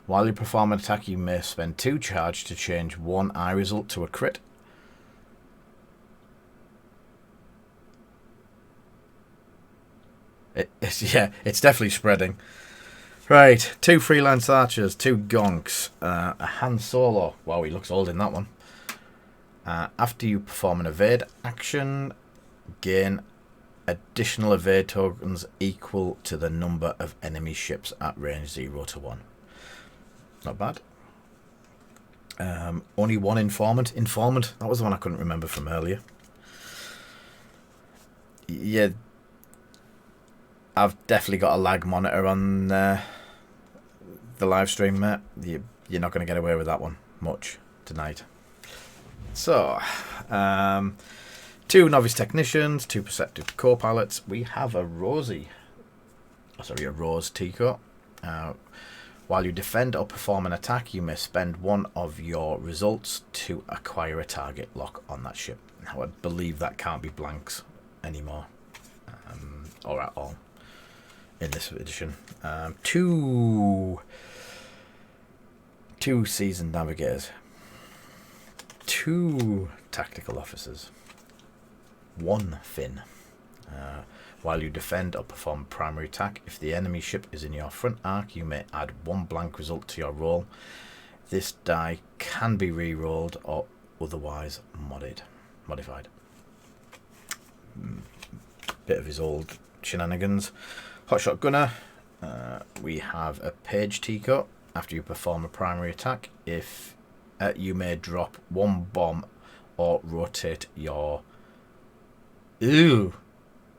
A: While you perform an attack, you may spend 2 charge to change 1 eye result to a crit. It's definitely spreading. Right, 2 freelance archers, 2 gonks, a Han Solo. Wow, he looks old in that one. After you perform an evade action, gain additional evade tokens equal to the number of enemy ships at range 0 to 1. Not bad. Only 1 informant. Informant, that was the one I couldn't remember from earlier. Yeah, I've definitely got a lag monitor on the live stream, mate. You're not going to get away with that one much tonight. So, 2 novice technicians, 2 perceptive co-pilots. We have a Rose Tico. While you defend or perform an attack, you may spend 1 of your results to acquire a target lock on that ship. Now, I believe that can't be blanks anymore, or at all in this edition. 2 seasoned navigators, 2 tactical officers, 1 Finn. While you defend or perform a primary attack, if the enemy ship is in your front arc, you may add 1 blank result to your roll. This die can be re-rolled or otherwise modified. Bit of his old shenanigans. Hotshot Gunner. We have a Page Tico. After you perform a primary attack, if you may drop 1 bomb or rotate your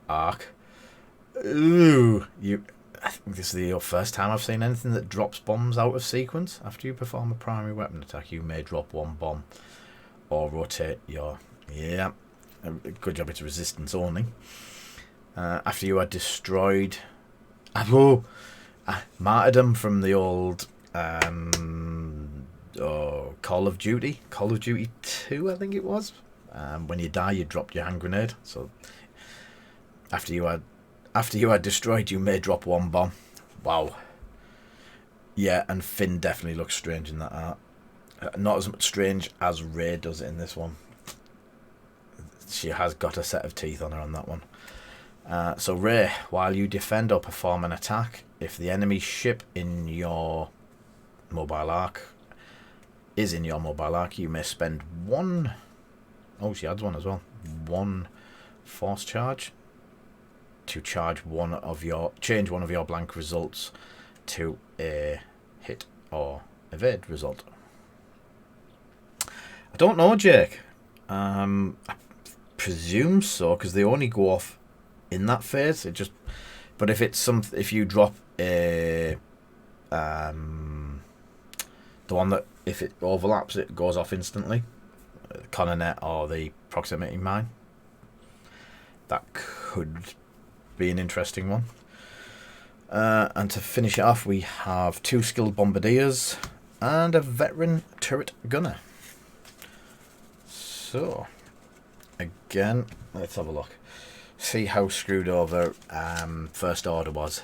A: arc. I think this is the first time I've seen anything that drops bombs out of sequence. After you perform a primary weapon attack, you may drop 1 bomb or rotate your... Yeah, good job it's resistance only. After you are destroyed... martyrdom from the old Call of Duty 2, I think it was. When you die, you drop your hand grenade. So after you are destroyed, you may drop 1 bomb. Wow. Yeah, and Finn definitely looks strange in that art. Not as much strange as Rey does in this one. She has got a set of teeth on her on that one. So Rey, while you defend or perform an attack, if the enemy ship in your mobile arc you may spend 1... Oh, she adds 1 as well. 1 force charge to change one of your blank results to a hit or evade result. I don't know, Jake. I presume so, because they only go off in that phase. But if you drop a the one that if it overlaps, it goes off instantly. Coronet or the proximity mine. That could be an interesting one. And to finish it off, we have 2 skilled bombardiers and a veteran turret gunner. So, again, let's have a look. See how screwed over First Order was.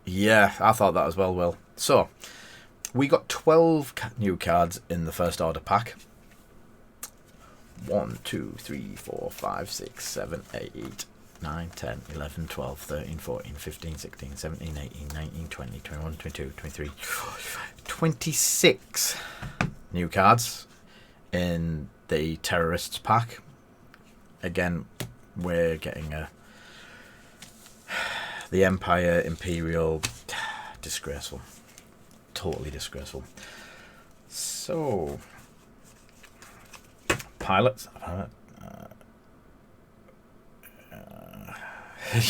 A: Yeah, I thought that as well, Will. So, we got 12 new cards in the first order pack. 1, 2, 3, 4, 5, 6, 7, 8, 9, 10, 11, 12, 13, 14, 15, 16, 17, 18, 19, 20, 21, 22, 23, 26 new cards in the Terrorists pack. Again, we're getting the Empire, Imperial, disgraceful. Totally disgraceful. So, pilots.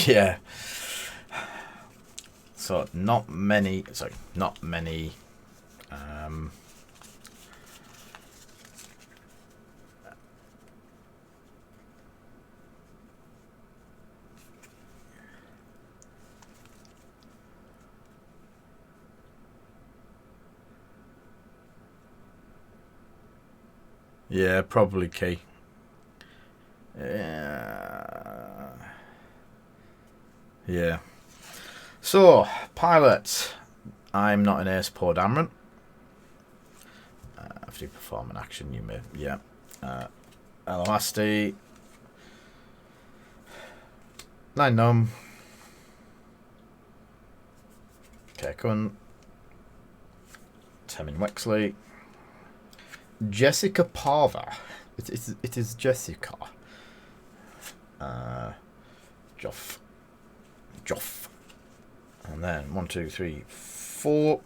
A: Yeah. So not many. Sorry, not many. Yeah, probably key. Yeah. So, pilots. I'm not an ace Poe Dameron. After you perform an action, you may. Yeah. Eloasti. 9 Numb. Kekun. Temin Wexley. Jessica Parva. It is Jessica. Joff. And then 1, 2, 3, 4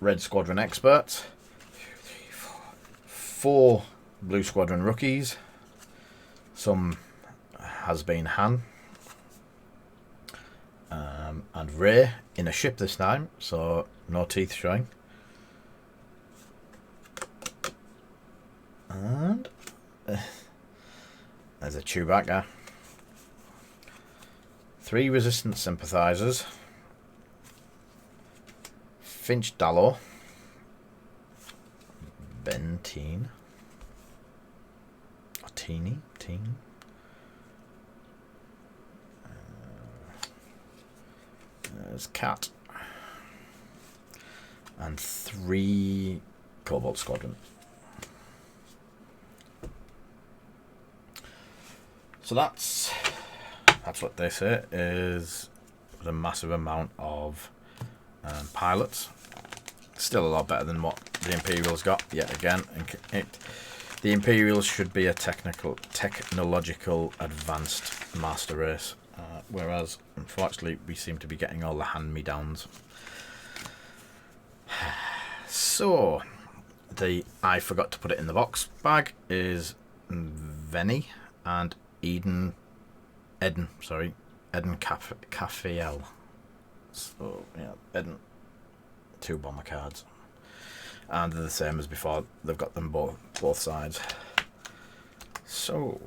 A: Red Squadron experts. 2, 3, 4. 4 Blue Squadron rookies. Some has been Han. And Ray in a ship this time, so no teeth showing. And there's a Chewbacca. 3 Resistance Sympathizers. Finch Dallo. Ben Teen. Or Teeny. Teen. There's Cat. And 3 Cobalt Squadron. So that's what they say is a massive amount of pilots. Still a lot better than what the Imperials got. Yet again, the Imperials should be a technological advanced master race, whereas unfortunately we seem to be getting all the hand-me-downs. So I forgot to put it in the box bag is Venny and Eden Cafiel. So yeah, Eden, 2 bomber cards, and they're the same as before. They've got them both sides. So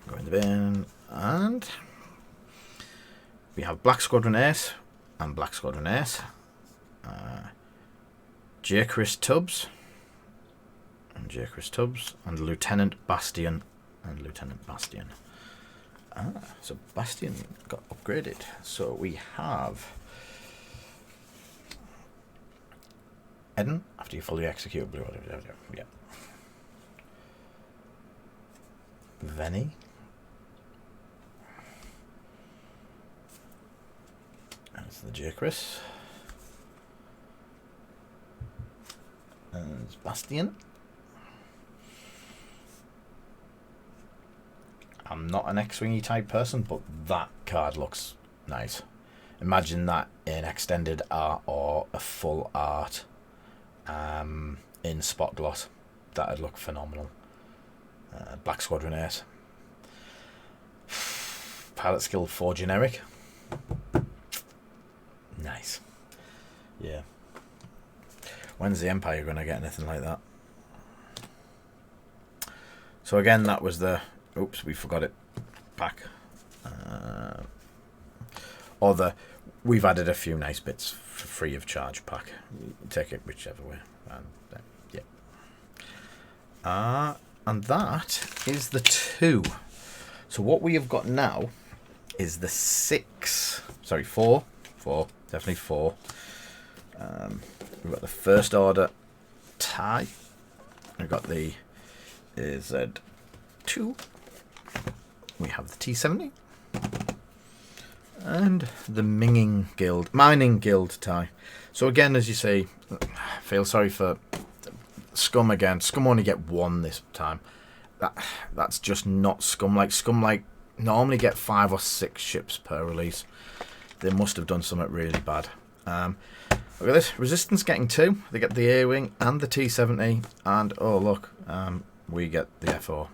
A: go in the bin, and we have Black Squadron Ace and Black Squadron Ace. J. Chris Tubbs and Lieutenant Bastion. So Bastion got upgraded. So we have Eden after you fully execute blue. Yeah. Venny. That's the J. Chris. And Bastion. I'm not an X-Wingy type person, but that card looks nice. Imagine that in extended art or a full art in spot gloss. That'd look phenomenal. Black Squadron Ace. Pilot skill 4 generic. Nice. Yeah. When's the Empire going to get anything like that? So again, that was the... Oops, we forgot it. Pack. We've added a few nice bits for free of charge pack. Take it whichever way. Yeah. And that is the 2. So what we have got now is the 4. Definitely 4. We've got the first order tie. We've got the Z2. We have the T70. And the Mining Guild tie. So again, as you say, feel sorry for Scum again. Scum only get one this time. That's just not Scum like. Scum like normally get 5 or 6 ships per release. They must have done something really bad. Look at this. Resistance getting 2. They get the A-Wing and the T70. And, oh look, we get the F4.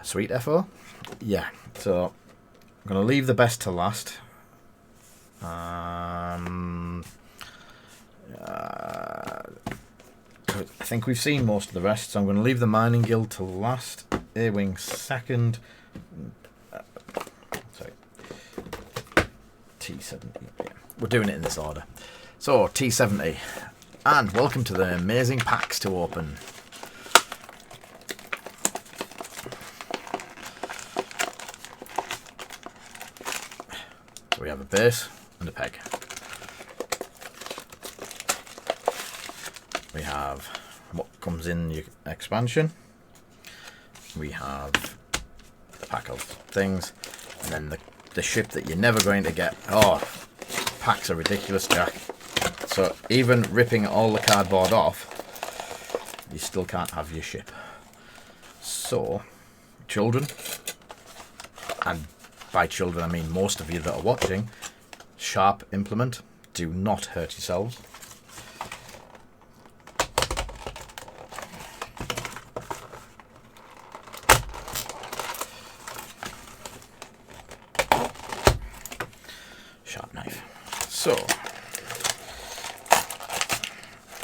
A: Sweet F4. Yeah, so I'm going to leave the best to last. I think we've seen most of the rest, so I'm going to leave the Mining Guild to last. A-Wing second. Sorry. T70. Yeah. We're doing it in this order. So, T70. And welcome to the amazing packs to open. We have a base and a peg. We have what comes in your expansion. We have a pack of things, and then the ship that you're never going to get. Oh, packs are ridiculous, Jack. So even ripping all the cardboard off, you still can't have your ship. So, children, and by children I mean most of you that are watching, sharp implement. Do not hurt yourselves. Sharp knife. So,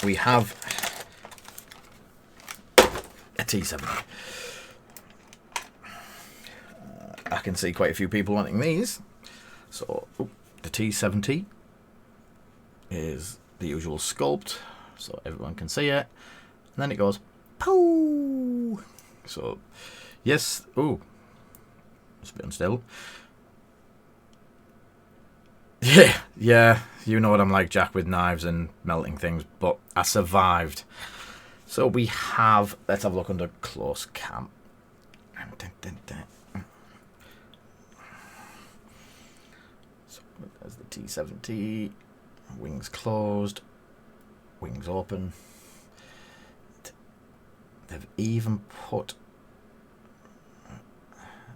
A: we have a T70. I can see quite a few people wanting these. So the T70 is the usual sculpt, so everyone can see it. And then it goes, pooh. So, yes. Ooh, it's a bit unstable. Yeah, you know what I'm like, Jack, with knives and melting things, but I survived. So we have, let's have a look under close cam. So there's the T70, wings closed, wings open. They've even put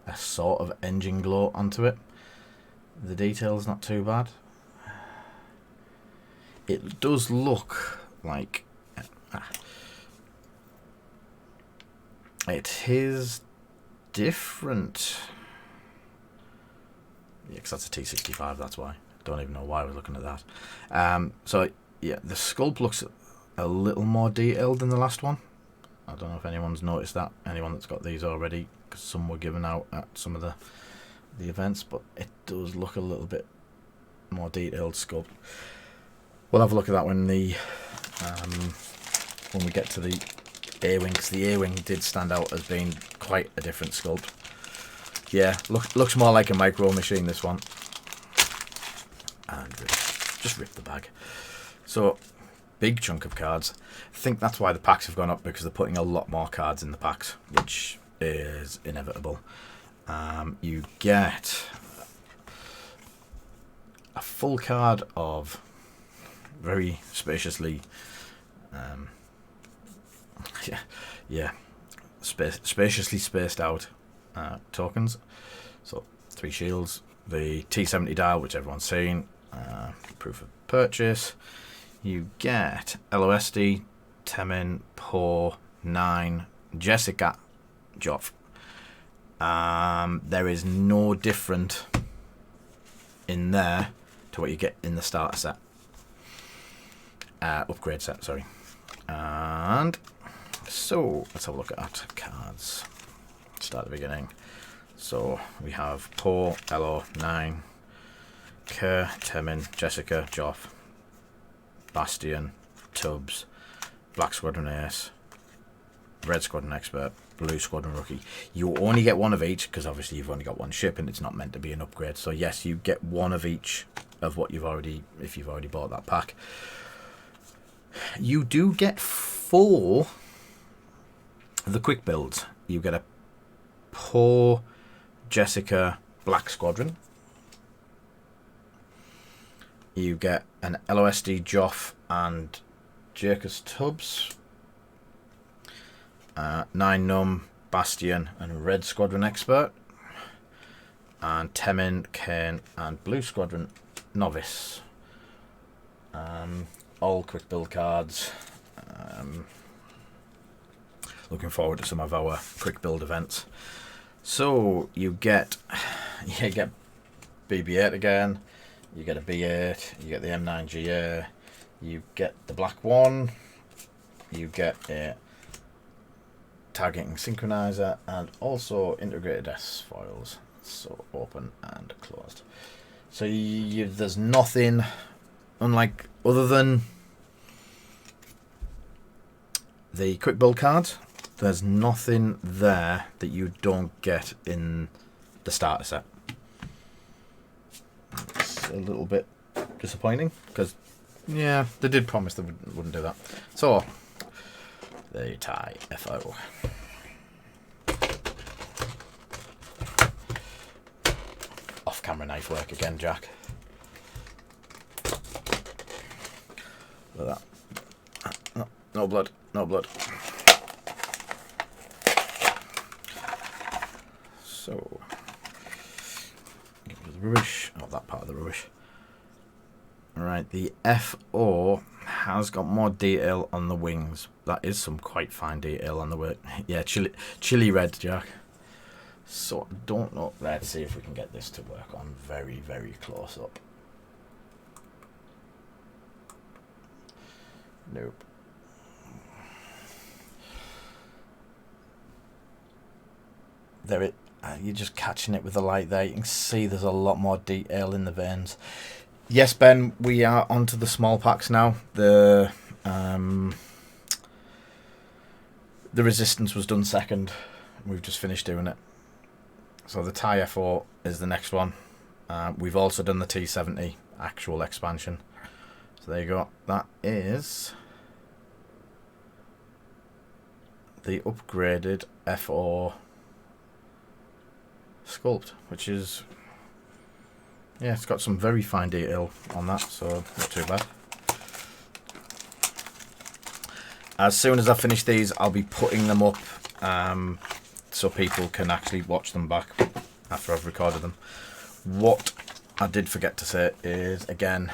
A: a sort of engine glow onto it. The detail's not too bad. It does look like it is different. Yeah, because that's a T65, that's why. Don't even know why we're looking at that. So, yeah, the sculpt looks a little more detailed than the last one. I don't know if anyone's noticed that. Anyone that's got these already, because some were given out at some of the events, but it does look a little bit more detailed sculpt. We'll have a look at that when we get to the A-Wing, because the A-Wing did stand out as being quite a different sculpt. Yeah, looks more like a micro machine, this one. And just rip the bag. So, big chunk of cards. I think that's why the packs have gone up, because they're putting a lot more cards in the packs, which is inevitable. You get a full card of very spaciously spaciously spaced out tokens. So 3 shields, the T70 dial, which everyone's seen, proof of purchase. You get LOSD, Temin, Poe, 9, Jessica, Joff. There is no different in there to what you get in the starter set. Upgrade set, sorry. And so, let's have a look at that. Cards. Start at the beginning. So, we have Poe, Elo, 9, Kerr, Temin, Jessica, Joff, Bastion, Tubbs, Black Squadron Ace, Red Squadron Expert, Blue Squadron Rookie. You only get one of each, because obviously you've only got one ship and it's not meant to be an upgrade. So yes, you get one of each of what you've already, if you've already bought that pack. You do get 4 of the quick builds. You get a Poor Jessica Black Squadron. You get an LOSD Joff and Jerkus Tubbs. 9 Num, Bastion and Red Squadron Expert. And Temin, Kane and Blue Squadron Novice. All quick build cards. Looking forward to some of our quick build events. So you get BB8 again, you get a B8, you get the M9GA, you get the Black One, you get a targeting synchronizer, and also integrated S foils, so open and closed. So there's nothing, unlike other than the quick build cards, there's nothing there that you don't get in the starter set. It's a little bit disappointing because, yeah, they did promise they wouldn't do that. So, the TIE FO. Off-camera knife work again, Jack. Look at that. No blood, no blood. So, get rid of the rubbish. Oh, that part of the rubbish. Alright, the FO has got more detail on the wings. That is some quite fine detail on the wing. Yeah, chili red, Jack. So, I don't know. Let's see if we can get this to work on very, very close up. Nope. There it. You're just catching it with the light there. You can see there's a lot more detail in the veins. Yes, Ben, we are onto the small packs now. The Resistance was done second. We've just finished doing it. So the TIE FO is the next one. We've also done the T70 actual expansion. So there you go. That is the upgraded FO sculpt, which is, yeah, it's got some very fine detail on that, so not too bad. As soon as I finish these, I'll be putting them up so people can actually watch them back after I've recorded them. What I did forget to say is, again,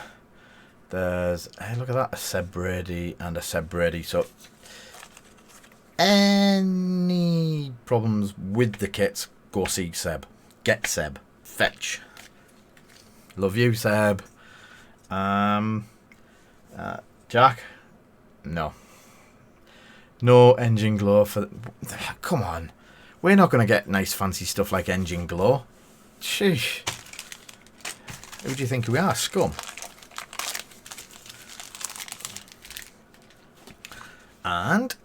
A: there's, hey, look at that, a Seb Brady and a Seb Brady. So any problems with the kits, go see Seb. Get Seb. Fetch. Love you, Seb. Jack? No. No engine glow for... Come on. We're not going to get nice fancy stuff like engine glow. Sheesh. Who do you think we are? Scum. And...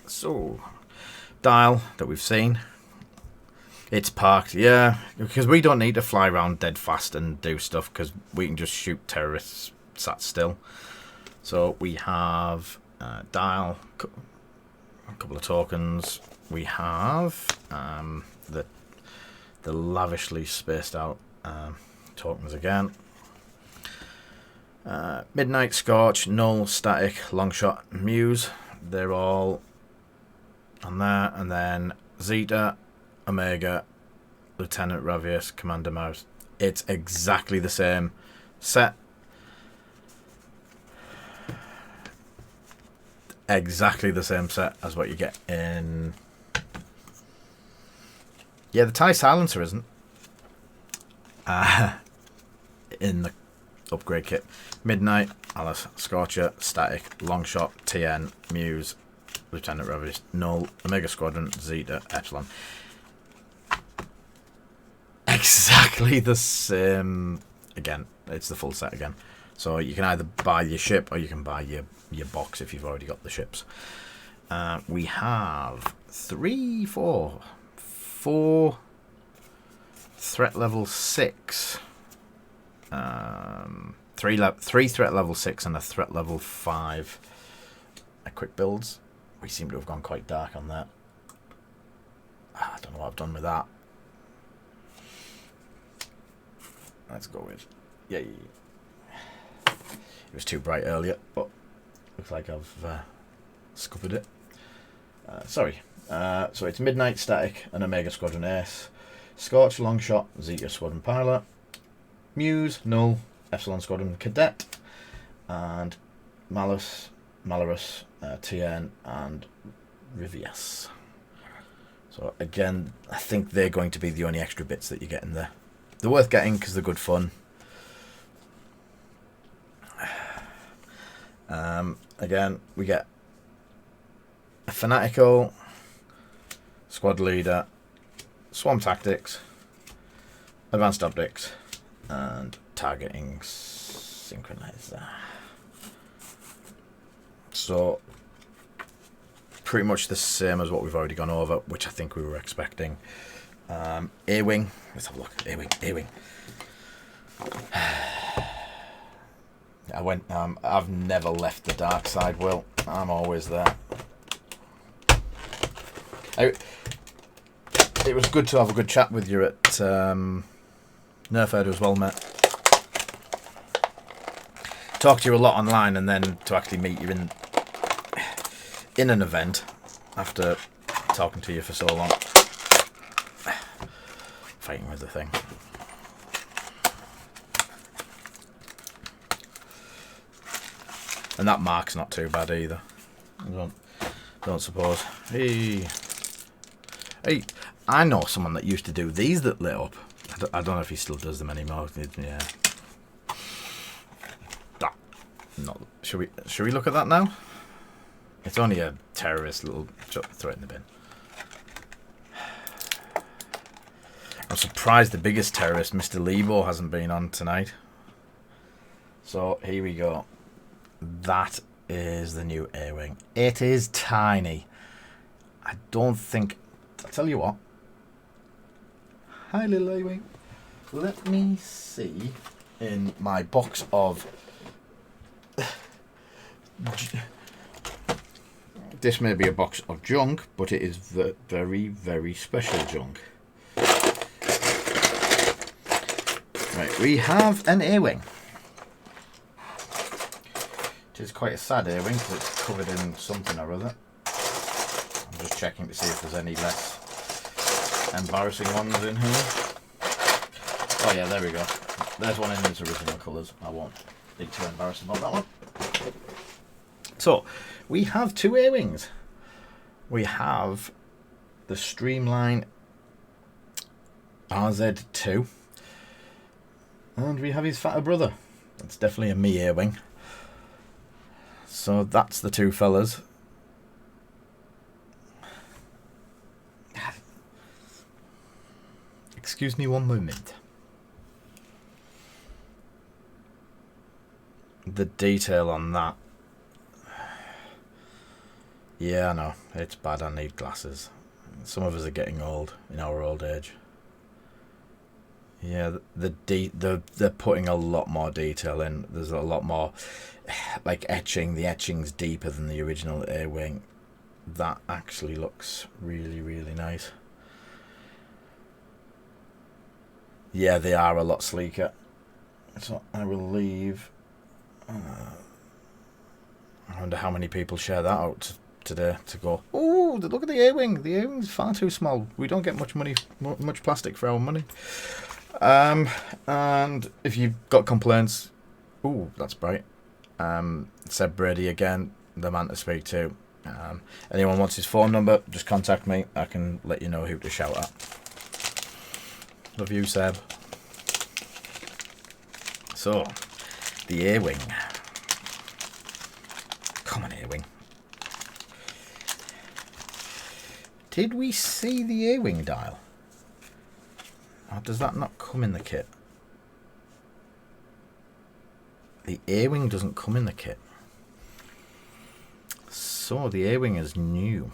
A: So... Dial that we've seen. It's parked, yeah, because we don't need to fly around dead fast and do stuff because we can just shoot terrorists sat still. So we have Dial, a couple of tokens. We have the lavishly spaced out tokens again. Midnight, Scorch, Null, Static, Longshot, Muse. They're all on there, and then Zeta, Omega, Lieutenant Ravius, Commander Mouse. It's exactly the same set. Exactly the same set as what you get in... Yeah, the TIE Silencer isn't. In the upgrade kit. Midnight, Alice, Scorcher, Static, Longshot, TN, Muse, Lieutenant Ravius, Null, Omega Squadron, Zeta, Epsilon. Exactly the same. Again, it's the full set again. So you can either buy your ship or you can buy your box if you've already got the ships. We have four threat level 6 Three threat level 6 and a threat level 5 quick builds. We seem to have gone quite dark on that. I don't know what I've done with that. Let's go with yay. It was too bright earlier, but looks like I've scuppered it. Sorry. So it's Midnight Static and Omega Squadron Ace, Scorch Longshot, Zeta Squadron Pilot, Muse Null, Epsilon Squadron Cadet, and Malorus, TN, and Rivias. So again, I think they're going to be the only extra bits that you get in there. They're worth getting because they're good fun. Again, we get a Fanatical, Squad Leader, Swarm Tactics, Advanced Optics, and Targeting Synchronizer. So, pretty much the same as what we've already gone over, which I think we were expecting. A-Wing, let's have a look. A-Wing. I've never left the dark side, Will. I'm always there. It was good to have a good chat with you at Nerfed as well, mate. Talk to you a lot online, and then to actually meet you in an event after talking to you for so long. Fighting with the thing. And that mark's not too bad either. I don't suppose. Hey, I know someone that used to do these that lit up. I don't know if he still does them anymore. Yeah. Should we look at that now? It's only a terrorist little. Throw it in the bin. I'm surprised the biggest terrorist, Mr. Lebo, hasn't been on tonight. So here we go. That is the new A-Wing. It is tiny. I don't think... I'll tell you what. Hi, little A-Wing. Let me see in my box of... This may be a box of junk, but it is very, very special junk. Right, we have an A-Wing. It is quite a sad A-Wing because it's covered in something or other. I'm just checking to see if there's any less embarrassing ones in here. Oh yeah, there we go. There's one in its original colours. I won't be too embarrassed about that one. So, we have two A-Wings. We have the Streamline RZ2. And we have his fatter brother. It's definitely a me A-Wing. So that's the two fellas. Excuse me one moment. The detail on that. Yeah, I know. It's bad. I need glasses. Some of us are getting old in our old age. Yeah, they're putting a lot more detail in. There's a lot more, like etching. The etching's deeper than the original A-Wing. That actually looks really, really nice. Yeah, they are a lot sleeker. So I will leave. I wonder how many people share that out today to go, oh, look at the A-Wing. The A-Wing's far too small. We don't get much money, much plastic for our money. And if you've got complaints, ooh, that's bright. Seb Brady again, the man to speak to. Anyone wants his phone number, just contact me. I can let you know who to shout at. Love you, Seb. So, the A-Wing. Come on, A-Wing. Did we see the A-Wing dial? Or does that not come in the kit? The A-Wing doesn't come in the kit. So the A-Wing is new.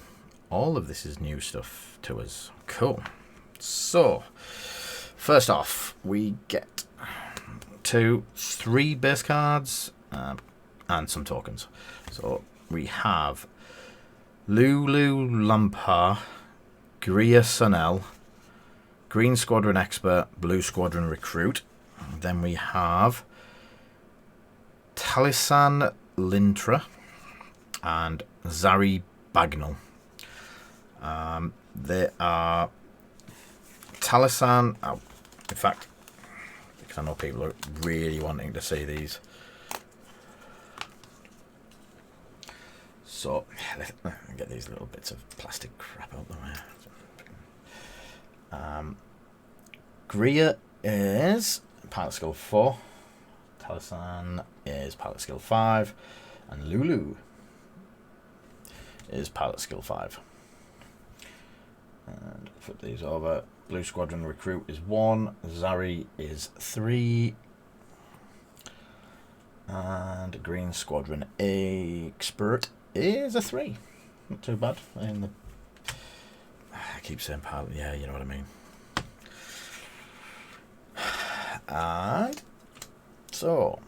A: All of this is new stuff to us. Cool. So, first off, we get 2, 3 base cards, and some tokens. So we have Lulu Lampar, Gria Sunel, Green Squadron Expert, Blue Squadron Recruit. Then we have Talisan Lintra and Zari Bagnall. They are Talisan. Oh, in fact, because I know people are really wanting to see these. So, let's get these little bits of plastic crap out the way. Gria is pilot skill 4. Talisan is pilot skill 5. And Lulu is pilot skill 5. And flip these over. Blue Squadron Recruit is 1. Zari is 3. And Green Squadron Expert is a 3. Not too bad. I keep saying pilot. Yeah, you know what I mean. And so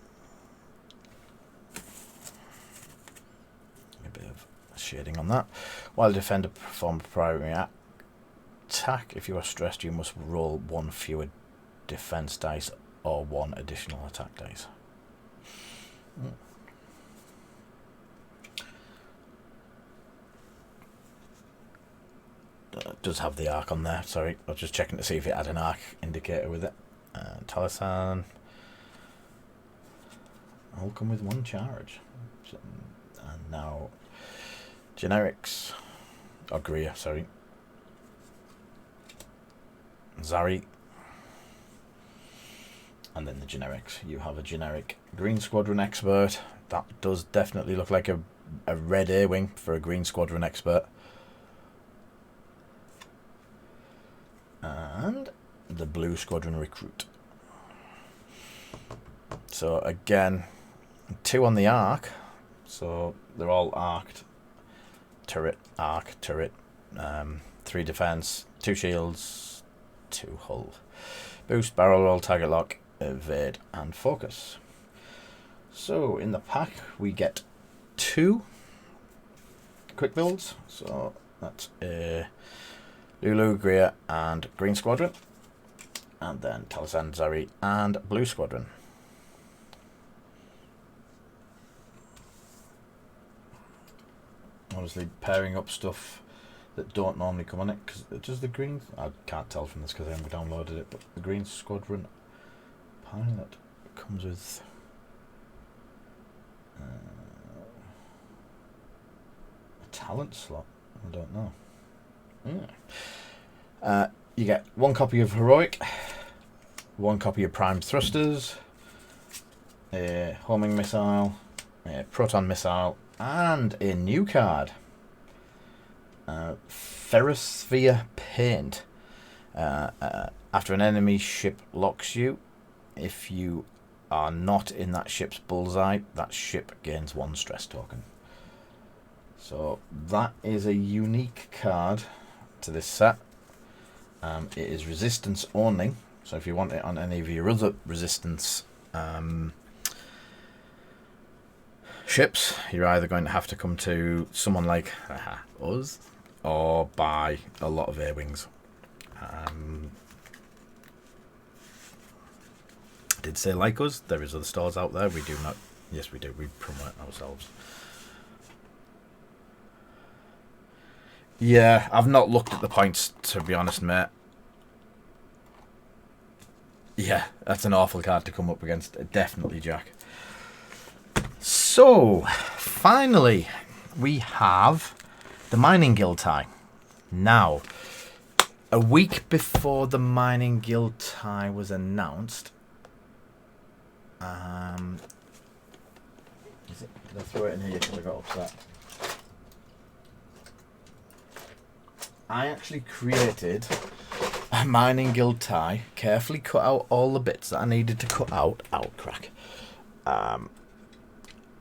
A: a bit of shading on that. While the defender performs a primary attack, if you are stressed, you must roll 1 fewer defense dice or 1 additional attack dice. It does have the arc on there. Sorry, I was just checking to see if it had an arc indicator with it. Talisan. I'll come with 1 charge. And now generics. Oh, Gria, sorry. Zari. And then the generics. You have a generic Green Squadron Expert. That does definitely look like a red A-wing for a Green Squadron Expert. And the Blue Squadron Recruit. So again, 2 on the arc. So they're all arced. Turret, arc, turret. 3 defense, 2 shields, 2 hull. Boost, barrel roll, target lock, evade, and focus. So in the pack we get 2 quick builds. So that's Lulu, Gria, and Green Squadron. And then Talisan, Zari, and Blue Squadron. Obviously pairing up stuff that don't normally come on it, because does the green, I can't tell from this because I haven't downloaded it, but the Green Squadron pilot comes with a talent slot. I don't know. Yeah. You get 1 copy of Heroic, 1 copy of Primed Thrusters, a homing missile, a proton missile, and a new card, Ferrosphere Paint. After an enemy ship locks you, if you are not in that ship's bullseye, that ship gains 1 stress token. So that is a unique card to this set. It is resistance only, so if you want it on any of your other resistance ships, you're either going to have to come to someone like us or buy a lot of A-Wings. I did say like us, there is other stores out there. We do not, yes we do, we promote ourselves. Yeah, I've not looked at the points, to be honest, mate. Yeah, that's an awful card to come up against. Definitely, Jack. So, finally, we have the Mining Guild tie. Now, a week before the Mining Guild tie was announced, did I throw it in here because I got upset? I actually created a Mining Guild tie, carefully cut out all the bits that I needed to cut out,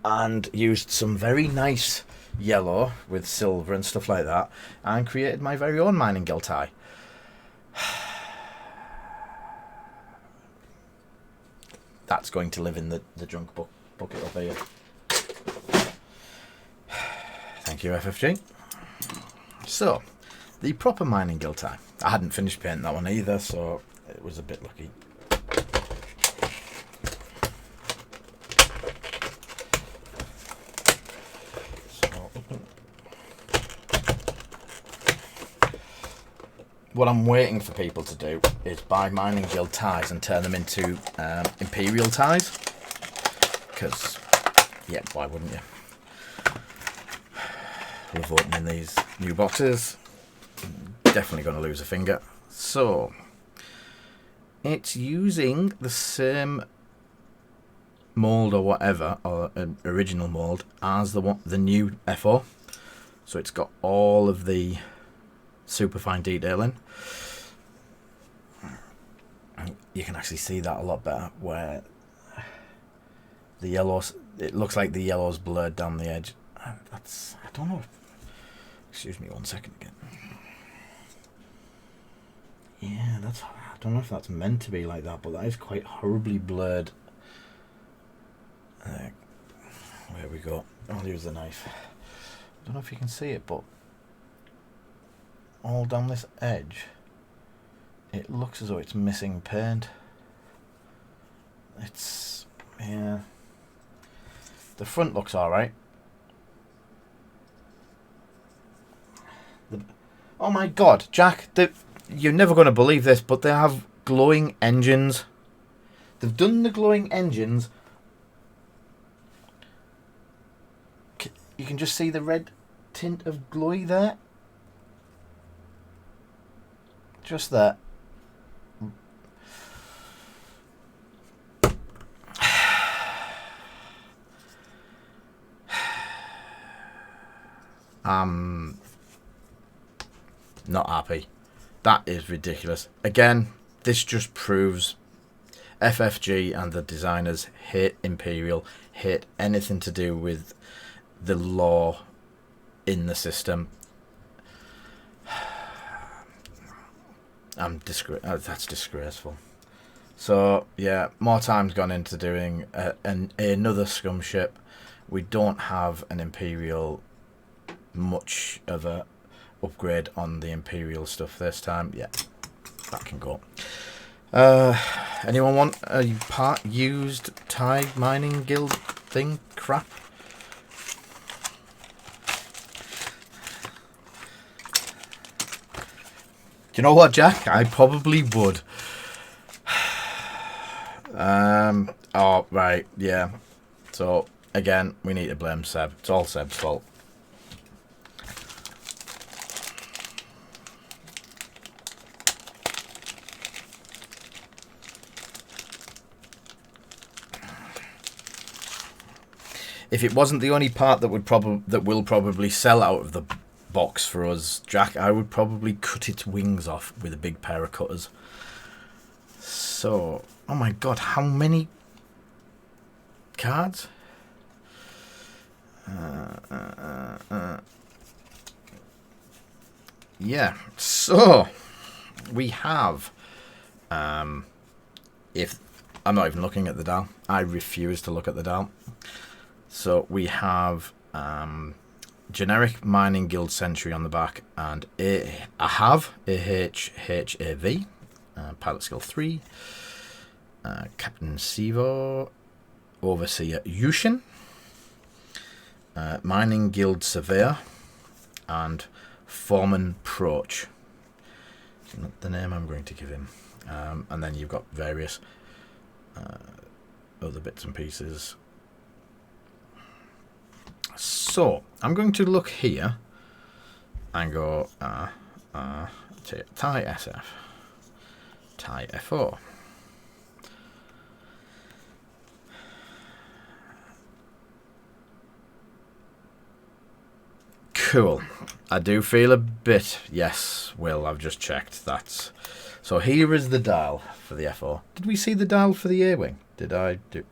A: and used some very nice yellow with silver and stuff like that, and created my very own Mining Guild tie. that's going to live in the junk bucket up here. Thank you, FFG. So, the proper mining guild tie. I hadn't finished painting that one either, so it was a bit lucky. What I'm waiting for people to do is buy mining guild ties and turn them into imperial ties. Because, yeah, why wouldn't you? Love opening these new boxes. Definitely going to lose a finger. So, it's using the same mould or whatever, or an original mould, as the new F4. So it's got all of the super fine detailing. You can actually see that a lot better where the yellows, it looks like the yellow's blurred down the edge. That's, I don't know. Excuse me 1 second again. Yeah, that's, I don't know if that's meant to be like that, but that is quite horribly blurred. There we go. I'll use the knife. I don't know if you can see it, but all down this edge, it looks as though it's missing paint. It's, yeah. The front looks alright. Oh my god, Jack, you're never going to believe this, but they have glowing engines. They've done the glowing engines. You can just see the red tint of glowy there. Just that. Not happy. That is ridiculous. Again, this just proves FFG and the designers hate Imperial, hate anything to do with the law in the system. That's disgraceful. So yeah, more time's gone into doing another scum ship. We don't have an Imperial, much of a upgrade on the Imperial stuff this time. Yeah, that can go. Anyone want a part used Tide Mining Guild thing crap? Do you know what, Jack? I probably would. Oh, right, yeah. So, again, we need to blame Seb. It's all Seb's fault. If it wasn't the only part that will probably sell out of the box for us, Jack, I would probably cut its wings off with a big pair of cutters. So, oh my god, how many cards? Yeah, so we have, if I'm not even looking at the dial, I refuse to look at the dial. So we have generic Mining Guild Sentry on the back, and I have AHHAV, Pilot Skill 3, Captain Sivo, Overseer Yushin, Mining Guild Surveyor, and Foreman Proach. Not the name I'm going to give him. And then you've got various other bits and pieces. So, I'm going to look here and go Thai SF, Thai F4. Cool. I do feel a bit, yes, Will, I've just checked. That's so here is the dial for the F4. Did we see the dial for the A-Wing? Did I do?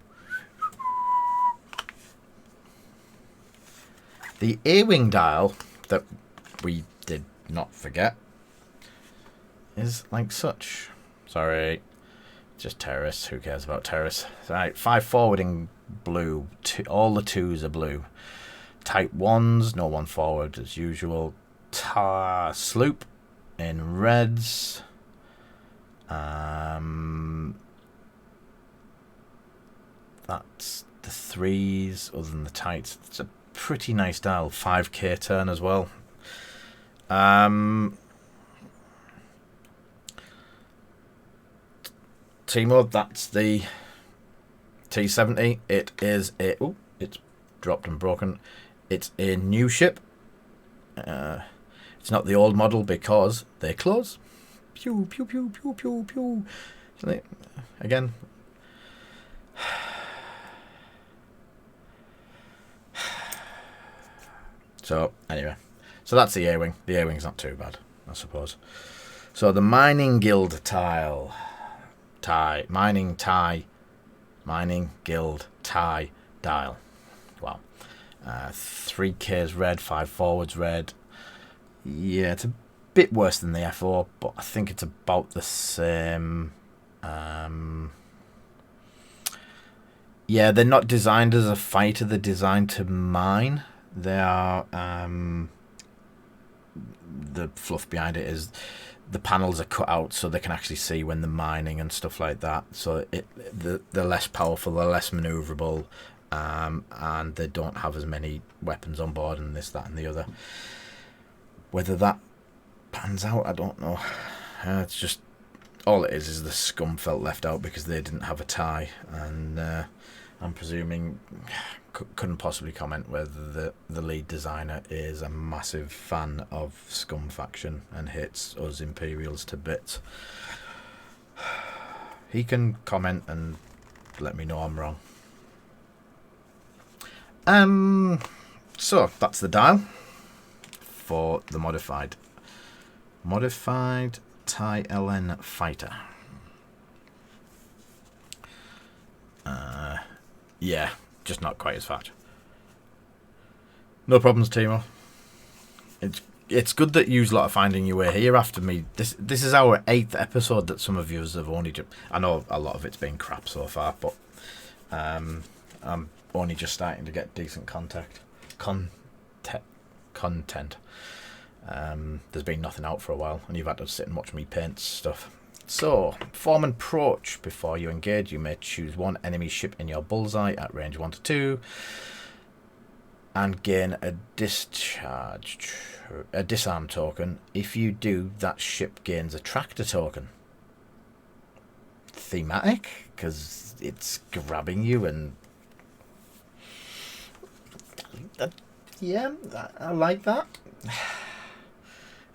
A: The A-Wing dial that we did not forget is like such. Sorry. Just terrorists. Who cares about terrorists? Right, 5 forwarding blue. All the 2s are blue. Type 1s, no 1 forward as usual. Sloop in reds. That's the 3s, other than the tights. It's a pretty nice dial. 5k turn as well. Timo, that's the T70. It is a... Oh, it's dropped and broken. It's a new ship. It's not the old model because they close. Pew, pew, pew, pew, pew, pew. Again. So, anyway. So that's the A-Wing. The A-Wing's not too bad, I suppose. So the Mining Guild tile. Mining Guild tie dial. Wow. 3k's red, 5 forwards red. Yeah, it's a bit worse than the F4, but I think it's about the same. Yeah, they're not designed as a fighter, they're designed to mine. They are... the fluff behind it is the panels are cut out so they can actually see when they're mining and stuff like that. So they're less powerful, they're less maneuverable, and they don't have as many weapons on board and this, that and the other. Whether that pans out, I don't know. It's just, all it is the scum felt left out because they didn't have a tie, and I'm presuming, couldn't possibly comment whether the lead designer is a massive fan of Scum faction and hates us Imperials to bits. He can comment and let me know I'm wrong. So that's the dial for the modified TIE LN fighter. Yeah, just not quite as fast. No problems, Timo. It's good that you lot are finding your way here after me. This is our 8th episode that some of you have only just... I know a lot of it's been crap so far, but I'm only just starting to get decent content. There's been nothing out for a while, and you've had to sit and watch me paint stuff. So, form and approach. Before you engage, you may choose one enemy ship in your bullseye at range 1 to 2 and gain a disarm token. If you do, that ship gains a tractor token. Thematic, because it's grabbing you and... yeah, I like that.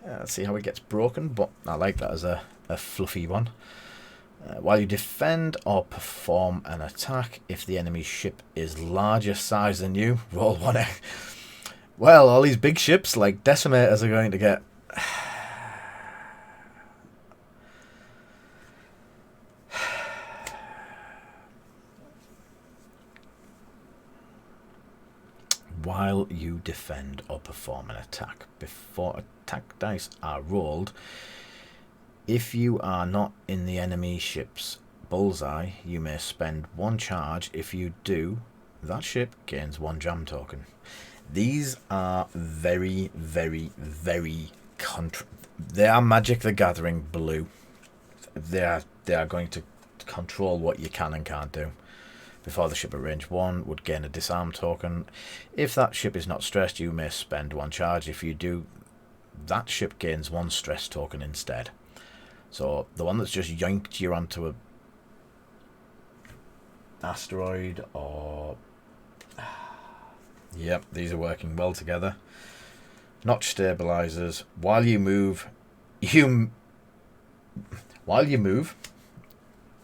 A: Let's see how it gets broken, but I like that as a fluffy one. While you defend or perform an attack, if the enemy ship is larger size than you, roll 1. Well, all these big ships like decimators are going to get... While you defend or perform an attack, before attack dice are rolled, if you are not in the enemy ship's bullseye, you may spend 1 charge. If you do, that ship gains 1 jam token. These are very, very, very... They are Magic the Gathering blue. They are going to control what you can and can't do. Before the ship at range 1 would gain a disarm token. If that ship is not stressed, you may spend 1 charge. If you do, that ship gains 1 stress token instead. So the one that's just yoinked you onto a asteroid or... Yep, these are working well together. Notch stabilizers. While you move, I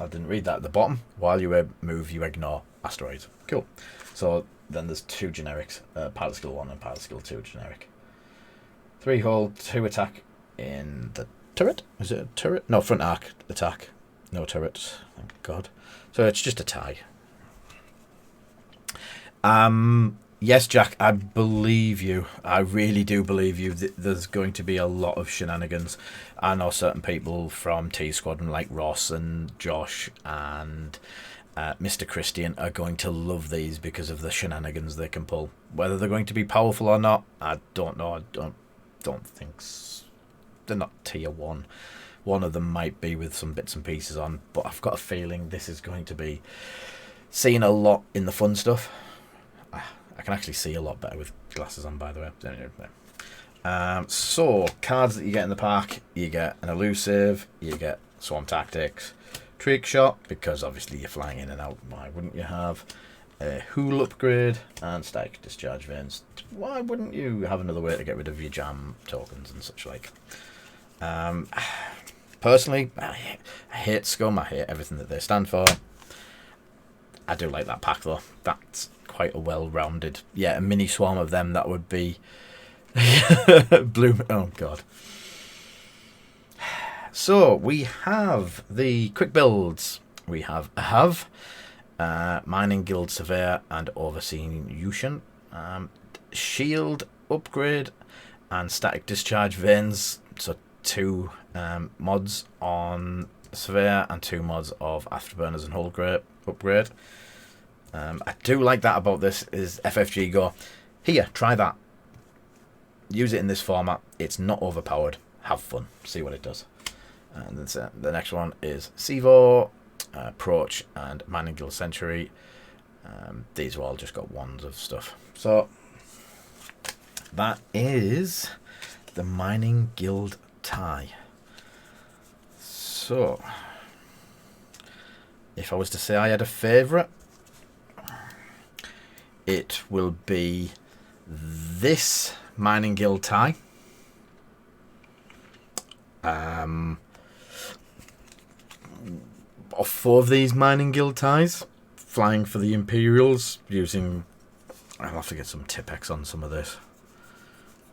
A: didn't read that at the bottom. While you move, you ignore asteroids. Cool. So then there's 2 generics. Pilot skill 1 and pilot skill 2 generic. 3 hull, 2 attack in the turret. Is it a turret? No, front arc attack. No turrets. Thank God. So it's just a tie. Yes, Jack, I believe you. I really do believe you. There's going to be a lot of shenanigans. I know certain people from T Squadron like Ross and Josh and Mr. Christian are going to love these because of the shenanigans they can pull. Whether they're going to be powerful or not, I don't know. I don't think they're not tier 1. One of them might be with some bits and pieces on, but I've got a feeling this is going to be seen a lot in the fun stuff. I can actually see a lot better with glasses on, by the way. So, cards that you get in the pack, you get an Elusive, you get Swarm Tactics, Trick Shot, because obviously you're flying in and out, why wouldn't you have a Hool Upgrade, and Static Discharge Vanes. Why wouldn't you have another way to get rid of your jam tokens and such like? Personally, I hate Scum, I hate everything that they stand for. I do like that pack though. That's quite a well-rounded, a mini swarm of them. That would be blue. Oh god. So we have the quick builds. We have Mining Guild Surveyor and Overseeing Yushin, Shield Upgrade and Static Discharge Vanes. So 2 mods on Surveyor and 2 mods of Afterburners and Hull Upgrade. I do like that about this is FFG go, here, try that. Use it in this format. It's not overpowered. Have fun. See what it does. And then the next one is Sevo, Approach, and Mining Guild Century. These are all just got ones of stuff. So that is the Mining Guild tie. So if I was to say I had a favourite, it will be this Mining Guild tie. Of 4 of these Mining Guild ties, flying for the Imperials using... I'll have to get some Tipex on some of this.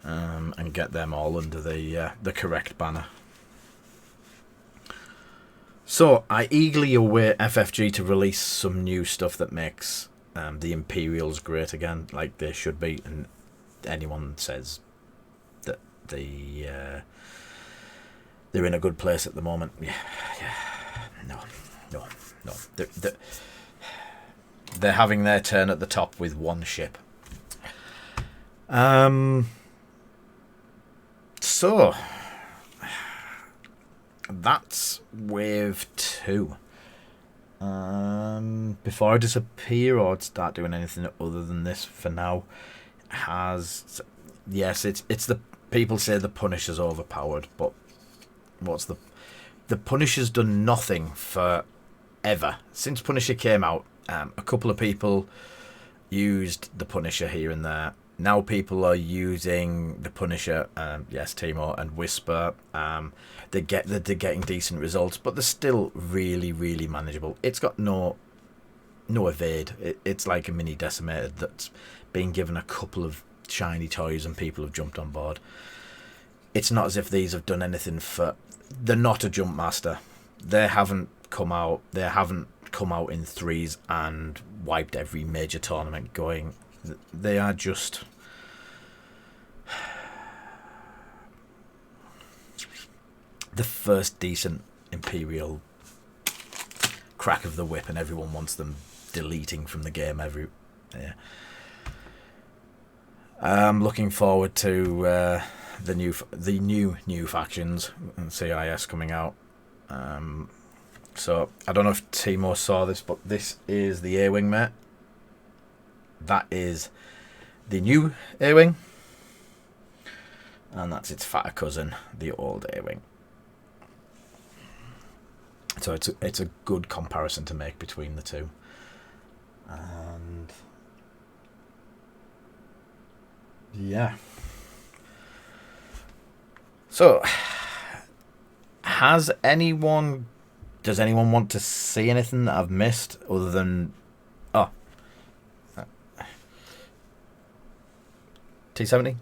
A: And get them all under the correct banner. So, I eagerly await FFG to release some new stuff that makes the Imperials great again, like they should be. And anyone says that they're in a good place at the moment. No. They're having their turn at the top with 1 ship. So that's wave 2. Before I disappear or start doing anything other than this for now, it's the people say the Punisher's overpowered, but what's the Punisher's done nothing for ever since Punisher came out. A couple of people used the Punisher here and there. Now people are using the Punisher, yes, Timo and Whisper. They're getting decent results, but they're still really, really manageable. It's got no evade. It's like a mini Decimated that's been given a couple of shiny toys and people have jumped on board. It's not as if these have done anything for... They're not a jump master. They haven't come out in 3s and wiped every major tournament going. They are just... the first decent Imperial crack of the whip, and everyone wants them deleting from the game I'm looking forward to the new factions and CIS coming out. So I don't know if Timo saw this, but this is the A-Wing, mate. That is the new A-Wing, and that's its fatter cousin, the old A-Wing. So it's a good comparison to make between the two. And yeah. So does anyone want to see anything that I've missed other than T70?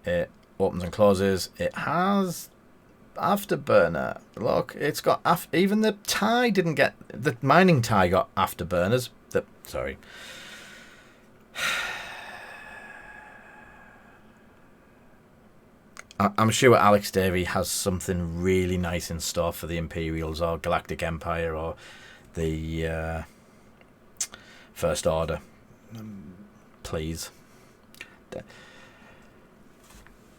A: It opens and closes. It has afterburner. Look, it's got even the tie didn't get, the mining tie got afterburners. I'm sure Alex Davey has something really nice in store for the Imperials or Galactic Empire or the First Order. Please.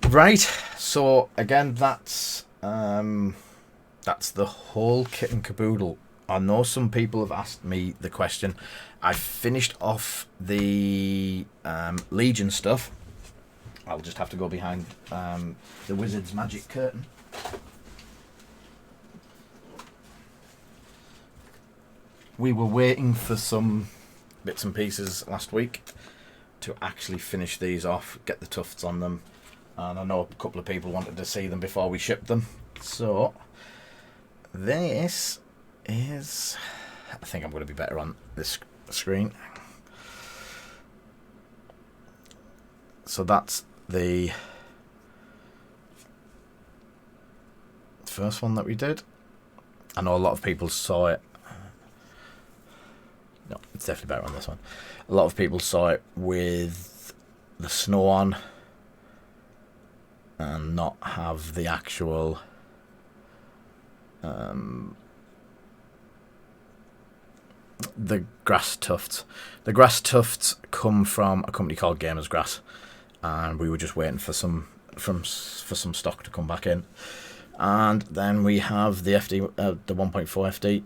A: Right, so again, that's the whole kit and caboodle. I know some people have asked me the question. I finished off the Legion stuff. I'll just have to go behind the Wizard's magic curtain. We were waiting for some bits and pieces last week to actually finish these off, get the tufts on them, and I know a couple of people wanted to see them before we shipped them. So this is, I think I'm going to be better on this screen. So that's the first one that we did. I know a lot of people saw it. No, it's definitely better on this one. A lot of people saw it with the snow on and not have the actual the grass tufts. The grass tufts come from a company called Gamers Grass, and we were just waiting for some stock to come back in. And then we have the FD, the 1.4 FD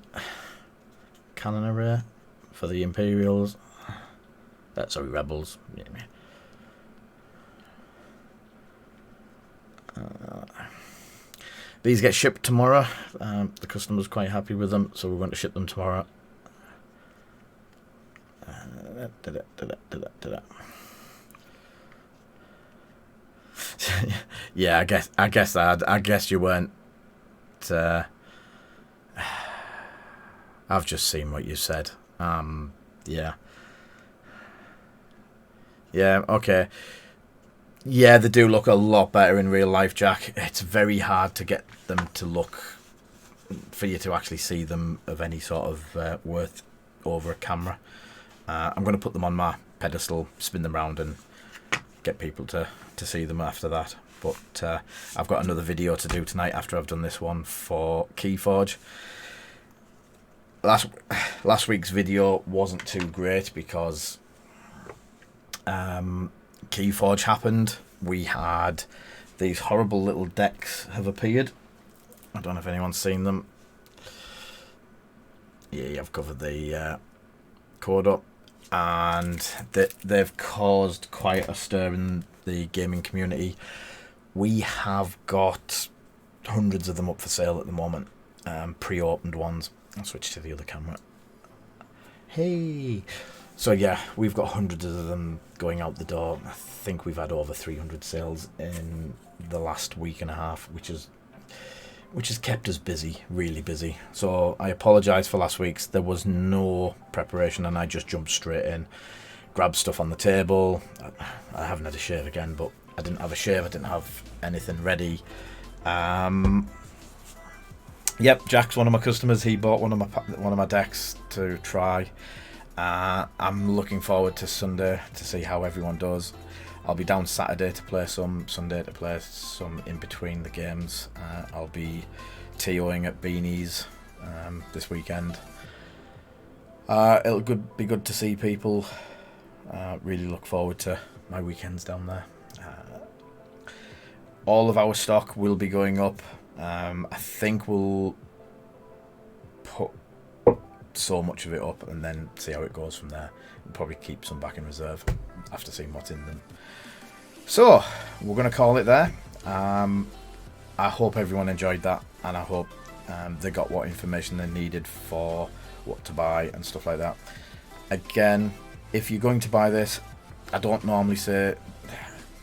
A: cannon array for the Imperials. Sorry, Rebels. These get shipped tomorrow. The customer's quite happy with them, so we're going to ship them tomorrow. Yeah, I guess you weren't. I've just seen what you said. Yeah. Yeah. Okay. Yeah, they do look a lot better in real life, Jack. It's very hard to get them to look, for you to actually see them of any sort of worth over a camera. I'm going to put them on my pedestal, spin them around, and get people to see them after that. But I've got another video to do tonight after I've done this one for Keyforge. Last week's video wasn't too great because Keyforge happened. We had these horrible little decks have appeared. I don't know if anyone's seen them. Yeah, I've covered the code up, and they've caused quite a stir in the gaming community. We have got hundreds of them up for sale at the moment, pre-opened ones. I'll switch to the other camera. Hey! So yeah, we've got hundreds of them going out the door. I think we've had over 300 sales in the last week and a half, which has kept us busy, really busy. So I apologise for last week's. There was no preparation and I just jumped straight in, grabbed stuff on the table. I haven't had a shave again, but I didn't have a shave. I didn't have anything ready. Yep, Jack's one of my customers. He bought one of my decks to try. I'm looking forward to Sunday to see how everyone does. I'll be down Saturday to play some, Sunday to play some in between the games. I'll be TOing at Beanies this weekend. It'll be good to see people. Really look forward to my weekends down there. All of our stock will be going up. I think we'll put so much of it up and then see how it goes from there. We'll probably keep some back in reserve after seeing what's in them. So we're going to call it there. I hope everyone enjoyed that, and I hope they got what information they needed for what to buy and stuff like that. Again, if you're going to buy this, I don't normally say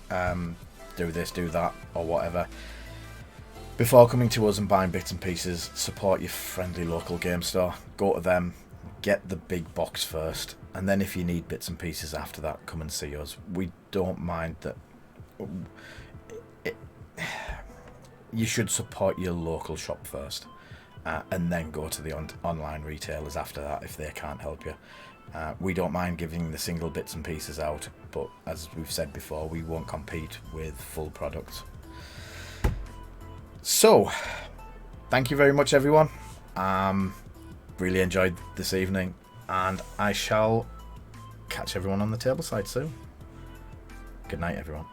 A: do this, do that, or whatever. Before coming to us and buying bits and pieces, support your friendly local game store. Go to them, get the big box first, and then if you need bits and pieces after that, come and see us. We don't mind that. You should support your local shop first, and then go to the online retailers after that if they can't help you. We don't mind giving the single bits and pieces out, but as we've said before, we won't compete with full products. So, thank you very much, everyone. Really enjoyed this evening, and I shall catch everyone on the table side soon. Good night, everyone.